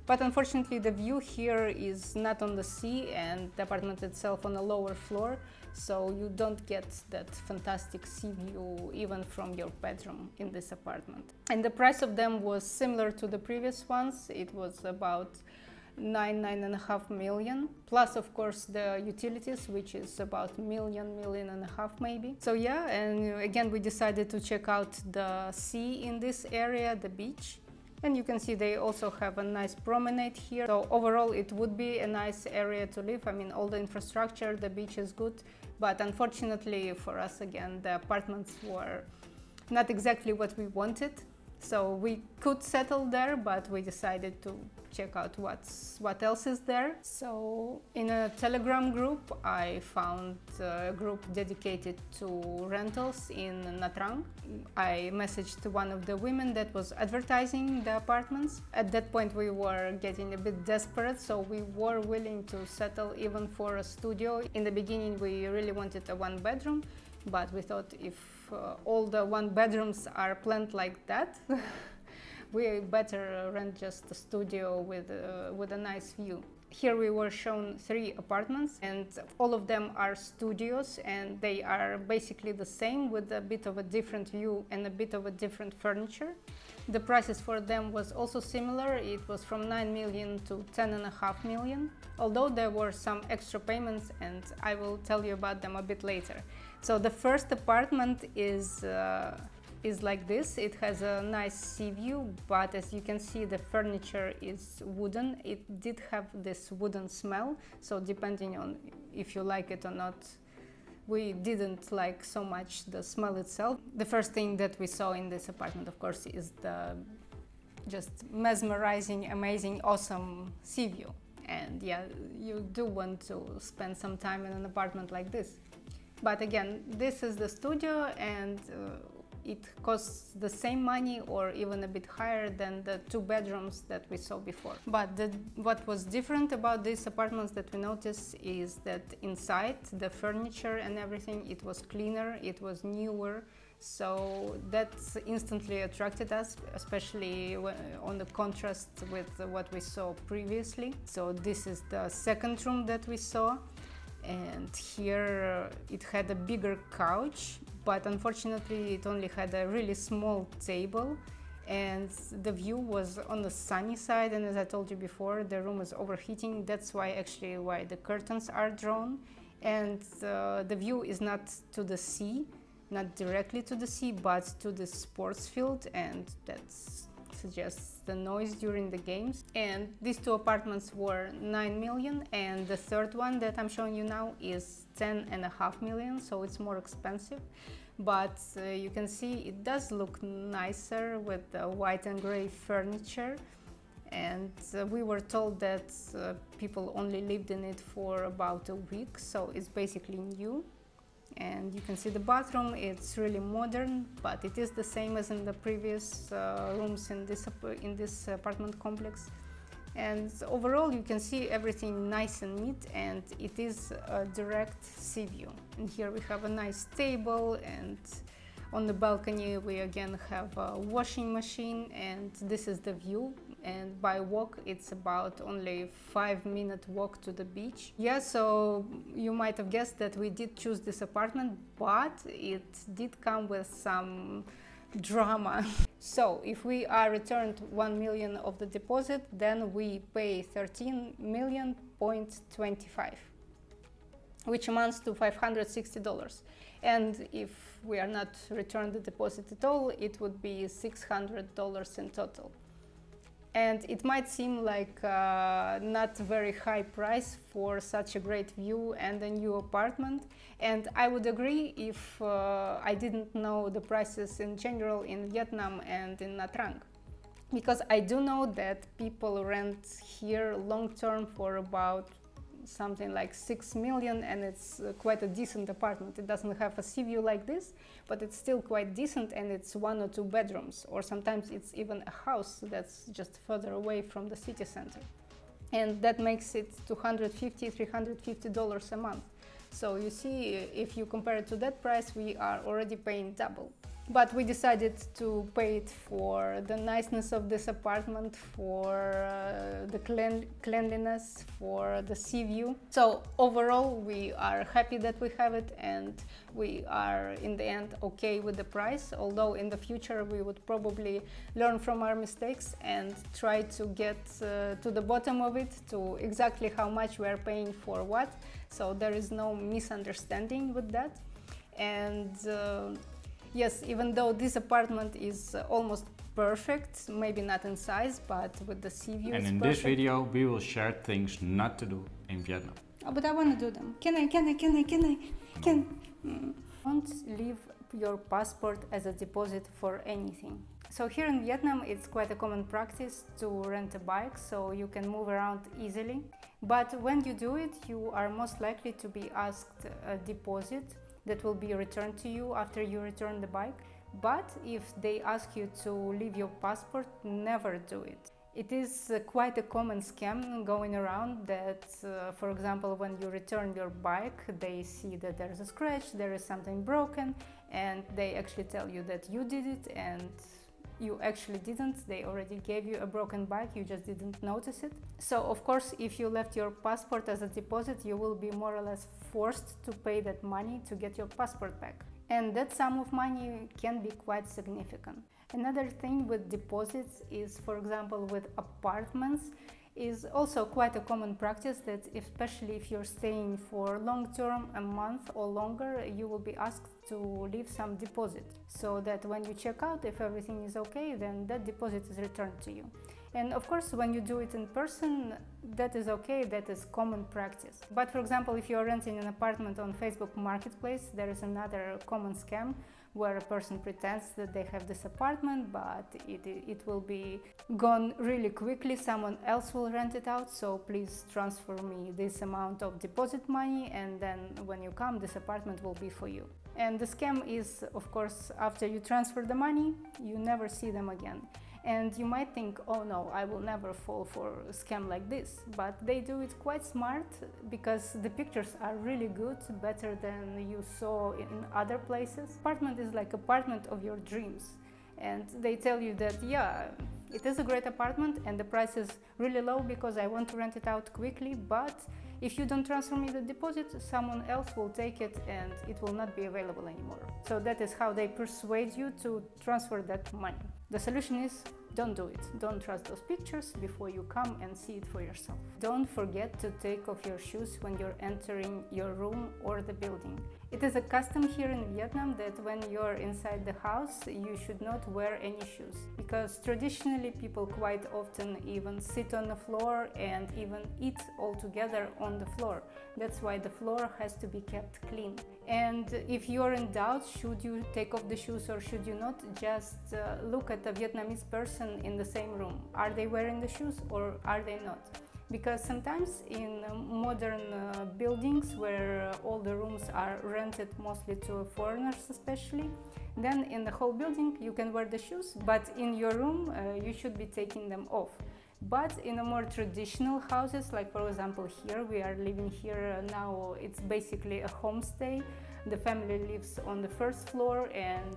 But unfortunately the view here is not on the sea and the apartment itself on a lower floor, so you don't get that fantastic sea view even from your bedroom in this apartment. And the price of them was similar to the previous ones. It was about 9.5 million, plus of course the utilities, which is about million and a half maybe. So yeah, and again we decided to check out the sea in this area, the beach. And you can see they also have a nice promenade here. So overall it would be a nice area to live. I mean, all the infrastructure, the beach is good, but unfortunately for us again, the apartments were not exactly what we wanted. So we could settle there, but we decided to check out what else is there. So in a Telegram group, I found a group dedicated to rentals in Nha Trang. I messaged one of the women that was advertising the apartments. At that point, we were getting a bit desperate, so we were willing to settle even for a studio. In the beginning, we really wanted a 1-bedroom, but we thought if all the 1-bedrooms are planned like that, we better rent just a studio with a nice view. Here we were shown 3 apartments and all of them are studios and they are basically the same with a bit of a different view and a bit of a different furniture. The prices for them was also similar. It was from 9 million to 10.5 million, although there were some extra payments and I will tell you about them a bit later. So the first apartment is like this. It has a nice sea view, but as you can see the furniture is wooden. It did have this wooden smell, so depending on if you like it or not, we didn't like so much the smell itself. The first thing that we saw in this apartment, of course, is the just mesmerizing, amazing, awesome sea view. And yeah, you do want to spend some time in an apartment like this. But again, this is the studio and it costs the same money or even a bit higher than the 2 bedrooms that we saw before. But what was different about these apartments that we noticed is that inside the furniture and everything, it was cleaner, it was newer. So that instantly attracted us, especially on the contrast with what we saw previously. So this is the 2nd room that we saw. And here it had a bigger couch, but unfortunately it only had a really small table and the view was on the sunny side, and as I told you before, the room is overheating. That's why the curtains are drawn, and the view is not to the sea, not directly to the sea, but to the sports field, and that's suggests the noise during the games. And these 2 apartments were 9 million and the 3rd one that I'm showing you now is 10.5 million, so it's more expensive. but you can see it does look nicer with the white and gray furniture. And we were told that people only lived in it for about a week, so it's basically new. And you can see the bathroom, it's really modern, but it is the same as in the previous rooms in this apartment complex. And overall you can see everything nice and neat, and it is a direct sea view. And here we have a nice table, and on the balcony we again have a washing machine, and this is the view. And by walk it's about only 5-minute walk to the beach. Yeah, so you might have guessed that we did choose this apartment, but it did come with some drama. So if we are returned 1 million of the deposit, then we pay 13.25 million, which amounts to $560. And if we are not returned the deposit at all, it would be $600 in total. And it might seem like not very high price for such a great view and a new apartment. And I would agree if I didn't know the prices in general in Vietnam and in Nha Trang. Because I do know that people rent here long-term for about something like 6 million, and it's quite a decent apartment. It doesn't have a sea view like this, but it's still quite decent, and it's 1 or 2 bedrooms, or sometimes it's even a house that's just further away from the city center. And that makes it $250, $350 a month. So you see, if you compare it to that price, we are already paying double. But we decided to pay it for the niceness of this apartment, for the cleanliness, for the sea view. So overall we are happy that we have it, and we are in the end okay with the price, although in the future we would probably learn from our mistakes and try to get to the bottom of it, to exactly how much we are paying for what, so there is no misunderstanding with that. And yes, even though this apartment is almost perfect, maybe not in size, but with the sea view. And in this video we will share things not to do in Vietnam. Oh, but I want to do them. Can I? Don't leave your passport as a deposit for anything. So here in Vietnam it's quite a common practice to rent a bike, so you can move around easily. But when you do it, you are most likely to be asked a deposit that will be returned to you after you return the bike. But if they ask you to leave your passport, never do it. It is quite a common scam going around that, for example, when you return your bike, they see that there is a scratch, there is something broken, and they actually tell you that you did it, and you actually didn't. They already gave you a broken bike, you just didn't notice it. So of course, if you left your passport as a deposit, you will be more or less forced to pay that money to get your passport back. And that sum of money can be quite significant. Another thing with deposits is, for example, with apartments, is also quite a common practice that, especially if you're staying for long term, a month or longer, you will be asked to leave some deposit, so that when you check out, if everything is okay, then that deposit is returned to you. And of course, when you do it in person, that is okay, that is common practice. But for example, if you're renting an apartment on Facebook Marketplace, there is another common scam where a person pretends that they have this apartment, but it will be gone really quickly, someone else will rent it out, so please transfer me this amount of deposit money, and then when you come, this apartment will be for you. And the scam is, of course, after you transfer the money, you never see them again. And you might think, oh no, I will never fall for a scam like this. But they do it quite smart, because the pictures are really good, better than you saw in other places. Apartment is like apartment of your dreams. And they tell you that, yeah, it is a great apartment and the price is really low because I want to rent it out quickly, but if you don't transfer me the deposit, someone else will take it and it will not be available anymore. So that is how they persuade you to transfer that money. The solution is, don't do it. Don't trust those pictures before you come and see it for yourself. Don't forget to take off your shoes when you're entering your room or the building. It is a custom here in Vietnam that when you're inside the house, you should not wear any shoes, because traditionally people quite often even sit on the floor and even eat all together on the floor. That's why the floor has to be kept clean. And if you're in doubt, should you take off the shoes or should you not, just look at a Vietnamese person in the same room. Are they wearing the shoes or are they not? Because sometimes in modern buildings where all the rooms are rented mostly to foreigners especially, then in the whole building you can wear the shoes, but in your room you should be taking them off. But in a more traditional houses, like for example here, we are living here now, it's basically a homestay. The family lives on the first floor and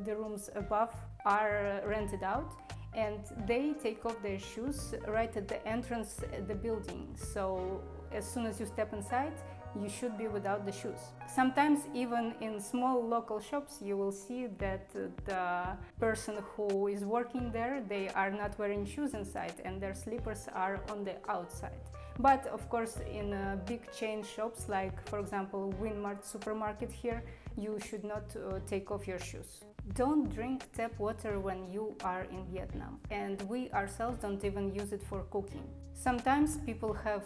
the rooms above are rented out. And they take off their shoes right at the entrance of the building. So as soon as you step inside, you should be without the shoes. Sometimes even in small local shops you will see that the person who is working there, they are not wearing shoes inside and their slippers are on the outside. But of course in big chain shops like for example Winmart supermarket here, you should not take off your shoes. Don't drink tap water when you are in Vietnam, and we ourselves don't even use it for cooking. Sometimes people have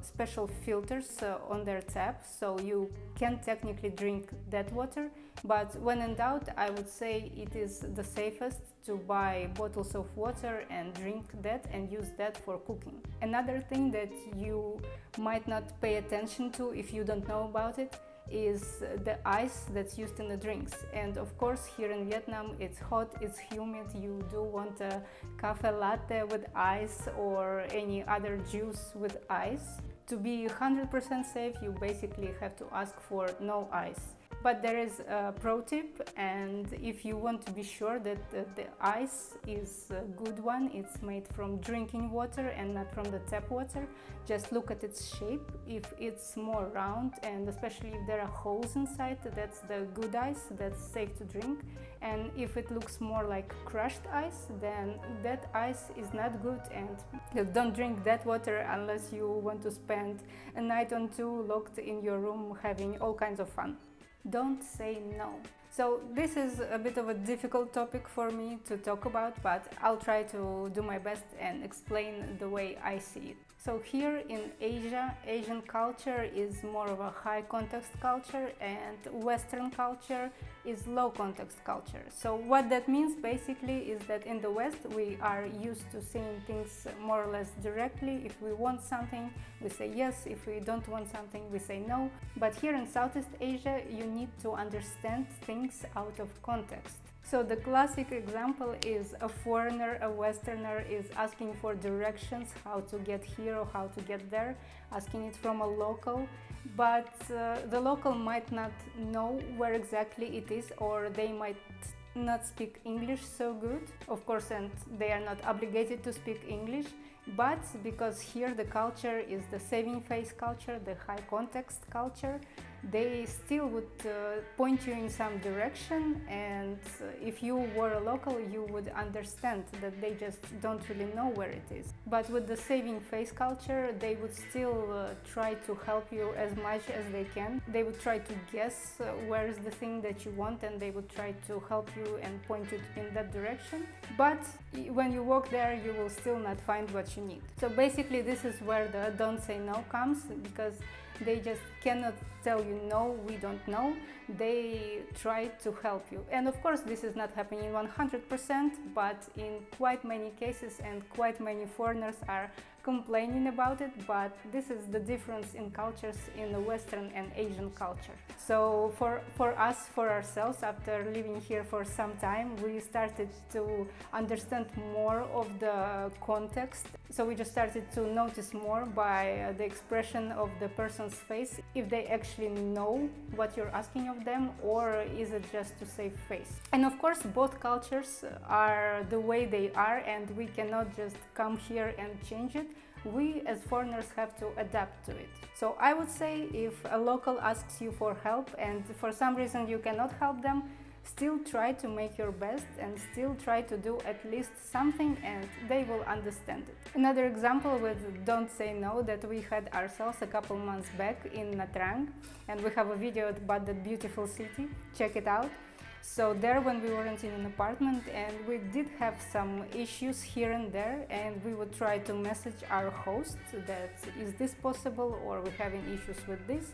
special filters on their tap, so you can technically drink that water, but when in doubt, I would say it is the safest to buy bottles of water and drink that and use that for cooking. Another thing that you might not pay attention to if you don't know about it is the ice that's used in the drinks. And of course here in Vietnam it's hot, it's humid, you do want a cafe latte with ice or any other juice with ice. To be 100% safe, you basically have to ask for no ice. But there is a pro tip, and if you want to be sure that the ice is a good one, it's made from drinking water and not from the tap water, just look at its shape. If it's more round and especially if there are holes inside, that's the good ice, that's safe to drink. And if it looks more like crushed ice, then that ice is not good, and don't drink that water unless you want to spend a night or two locked in your room having all kinds of fun. Don't say no. So this is a bit of a difficult topic for me to talk about, but I'll try to do my best and explain the way I see it. So here in Asia, Asian culture is more of a high context culture and Western culture is low context culture. So what that means basically is that in the West we are used to saying things more or less directly. If we want something, we say yes. If we don't want something, we say no. But here in Southeast Asia, you need to understand things out of context. So the classic example is a foreigner, a Westerner is asking for directions, how to get here or how to get there, asking it from a local, but the local might not know where exactly it is, or they might not speak English so good, of course, and they are not obligated to speak English. But because here the culture is the saving face culture, the high context culture, they still would point you in some direction, and if you were a local you would understand that they just don't really know where it is. But with the saving face culture, they would still try to help you as much as they can. They would try to guess where is the thing that you want, and they would try to help you and point you in that direction. But when you walk there, you will still not find what you need. So basically this is where the don't say no comes, because they just cannot tell you no, we don't know. They try to help you. And of course this is not happening 100%, but in quite many cases, and quite many foreigners are complaining about it. But this is the difference in cultures in the Western and Asian culture. So for us, for ourselves, after living here for some time, we started to understand more of the context. So we just started to notice more by the expression of the person's face, if they actually know what you're asking of them, or is it just to save face. And of course both cultures are the way they are, and we cannot just come here and change it. We as foreigners have to adapt to it. So I would say if a local asks you for help and for some reason you cannot help them, Still try to make your best and still try to do at least something, and they will understand it. Another example with Don't Say No that we had ourselves a couple months back in Nha Trang, and we have a video about that beautiful city, check it out. So there, when we weren't in an apartment, and we did have some issues here and there, and we would try to message our host that is this possible, or we're having issues with this.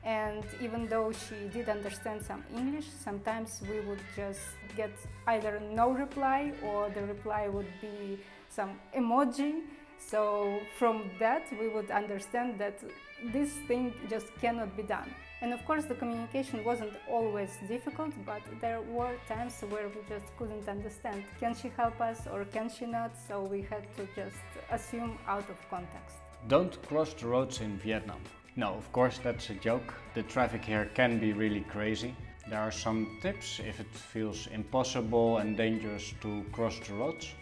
And even though she did understand some English, sometimes we would just get either no reply, or the reply would be some emoji. So from that we would understand that this thing just cannot be done. And of course the communication wasn't always difficult, but there were times where we just couldn't understand. Can she help us or can she not? So we had to just assume out of context. Don't cross the roads in Vietnam. No, of course that's a joke. The traffic here can be really crazy. There are some tips if it feels impossible and dangerous to cross the roads.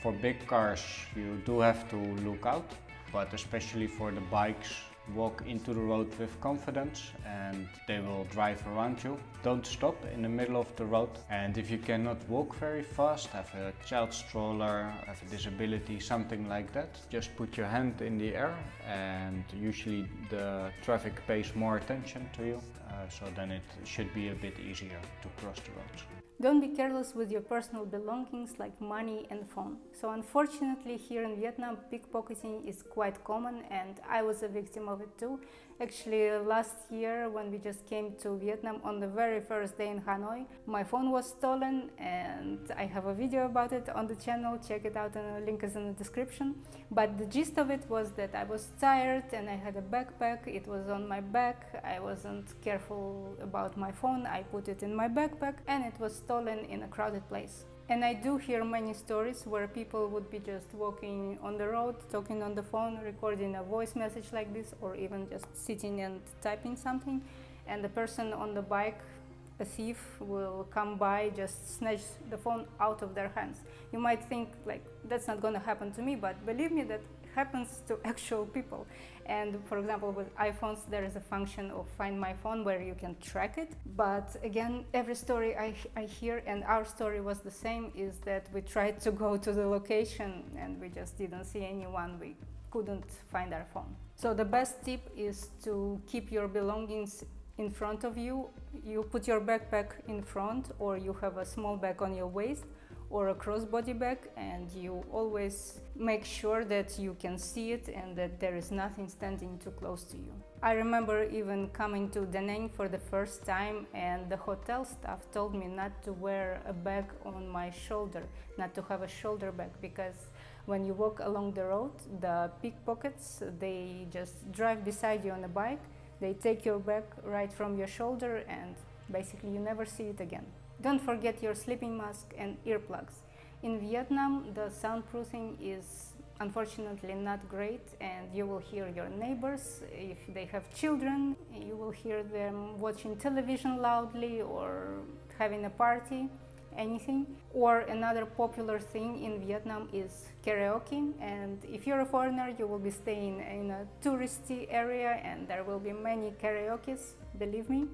For big cars you do have to look out, but especially for the bikes, walk into the road with confidence and they will drive around you. Don't stop in the middle of the road, and if you cannot walk very fast, have a child stroller, have a disability, something like that, just put your hand in the air and usually the traffic pays more attention to you, so then it should be a bit easier to cross the roads. Don't be careless with your personal belongings like money and phone. So unfortunately here in Vietnam pickpocketing is quite common, and I was a victim of it too. Actually last year when we just came to Vietnam, on the very first day in Hanoi, my phone was stolen, and I have a video about it on the channel, check it out, and the link is in the description. But the gist of it was that I was tired and I had a backpack, it was on my back, I wasn't careful about my phone, I put it in my backpack and it was stolen in a crowded place. And I do hear many stories where people would be just walking on the road, talking on the phone, recording a voice message like this, or even just sitting and typing something, and the person on the bike, a thief, will come by, just snatch the phone out of their hands. You might think like that's not gonna happen to me, but believe me, that happens to actual people. And for example with iPhones there is a function of Find My Phone where you can track it, but again every story I hear, and our story was the same, is that we tried to go to the location and we just didn't see anyone, we couldn't find our phone. So the best tip is to keep your belongings in front of you. You put your backpack in front, or you have a small bag on your waist or a crossbody bag, and you always make sure that you can see it and that there is nothing standing too close to you. I remember even coming to Da Nang for the first time, and the hotel staff told me not to wear a bag on my shoulder, not to have a shoulder bag, because when you walk along the road, the pickpockets, they just drive beside you on a bike, they take your bag right from your shoulder and basically you never see it again. Don't forget your sleeping mask and earplugs. In Vietnam, the soundproofing is unfortunately not great, and you will hear your neighbors. If they have children, you will hear them watching television loudly or having a party, anything. Or another popular thing in Vietnam is karaoke, and if you're a foreigner you will be staying in a touristy area and there will be many karaokes, believe me.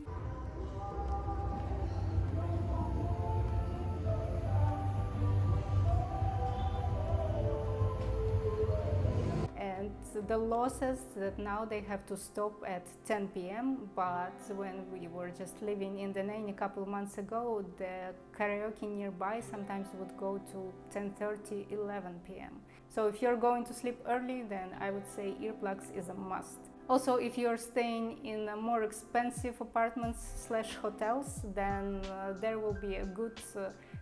The law says that now they have to stop at 10 p.m. but when we were just living in Da Nang a couple of months ago, the karaoke nearby sometimes would go to 10:30, 11 p.m. So if you're going to sleep early, then I would say earplugs is a must. Also, if you're staying in more expensive apartments / hotels, then there will be a good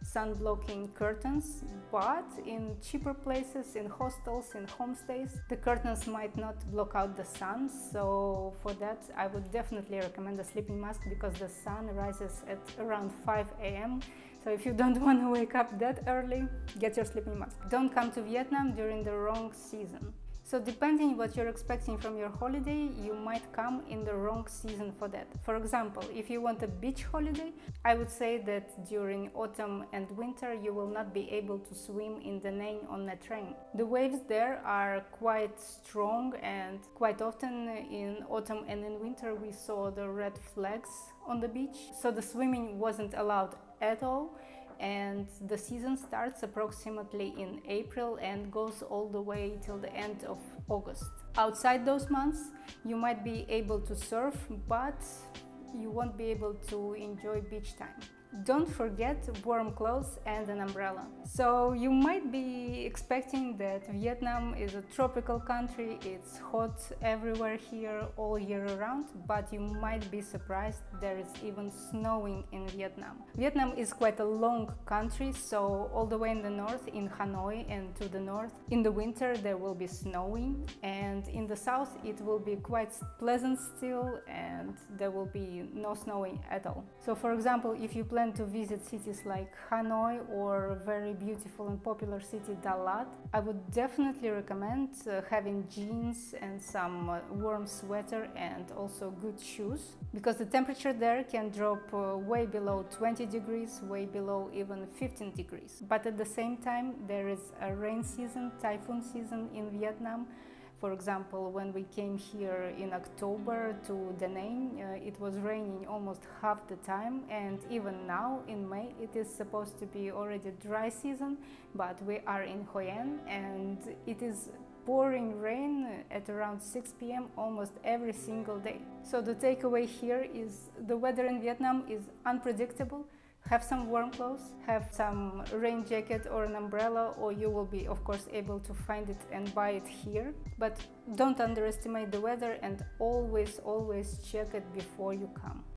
sun-blocking curtains, but in cheaper places, in hostels, in homestays, the curtains might not block out the sun. So for that I would definitely recommend a sleeping mask, because the sun rises at around 5 a.m. So if you don't want to wake up that early, get your sleeping mask. Don't come to Vietnam during the wrong season. So depending what you're expecting from your holiday, you might come in the wrong season for that. For example, if you want a beach holiday, I would say that during autumn and winter you will not be able to swim in Da Nang on Nha Trang. The waves there are quite strong, and quite often in autumn and in winter we saw the red flags on the beach, so the swimming wasn't allowed at all, and the season starts approximately in April and goes all the way till the end of August. Outside those months, you might be able to surf, but you won't be able to enjoy beach time. Don't forget warm clothes and an umbrella. So you might be expecting that Vietnam is a tropical country, it's hot everywhere here all year around, but you might be surprised there is even snowing in Vietnam. Vietnam is quite a long country, so all the way in the north, in Hanoi and to the north, in the winter there will be snowing, and in the south it will be quite pleasant still and there will be no snowing at all. So for example, if you plan to visit cities like Hanoi or very beautiful and popular city Dalat, I would definitely recommend having jeans and some warm sweater and also good shoes, because the temperature there can drop way below 20 degrees, way below even 15 degrees. But at the same time, there is a rain season, typhoon season in Vietnam. For example, when we came here in October to Da Nang, it was raining almost half the time, and even now in May it is supposed to be already dry season, but we are in Hoi An and it is pouring rain at around 6 p.m. almost every single day. So the takeaway here is the weather in Vietnam is unpredictable. Have some warm clothes, have some rain jacket or an umbrella, or you will be of course able to find it and buy it here. But don't underestimate the weather and always check it before you come.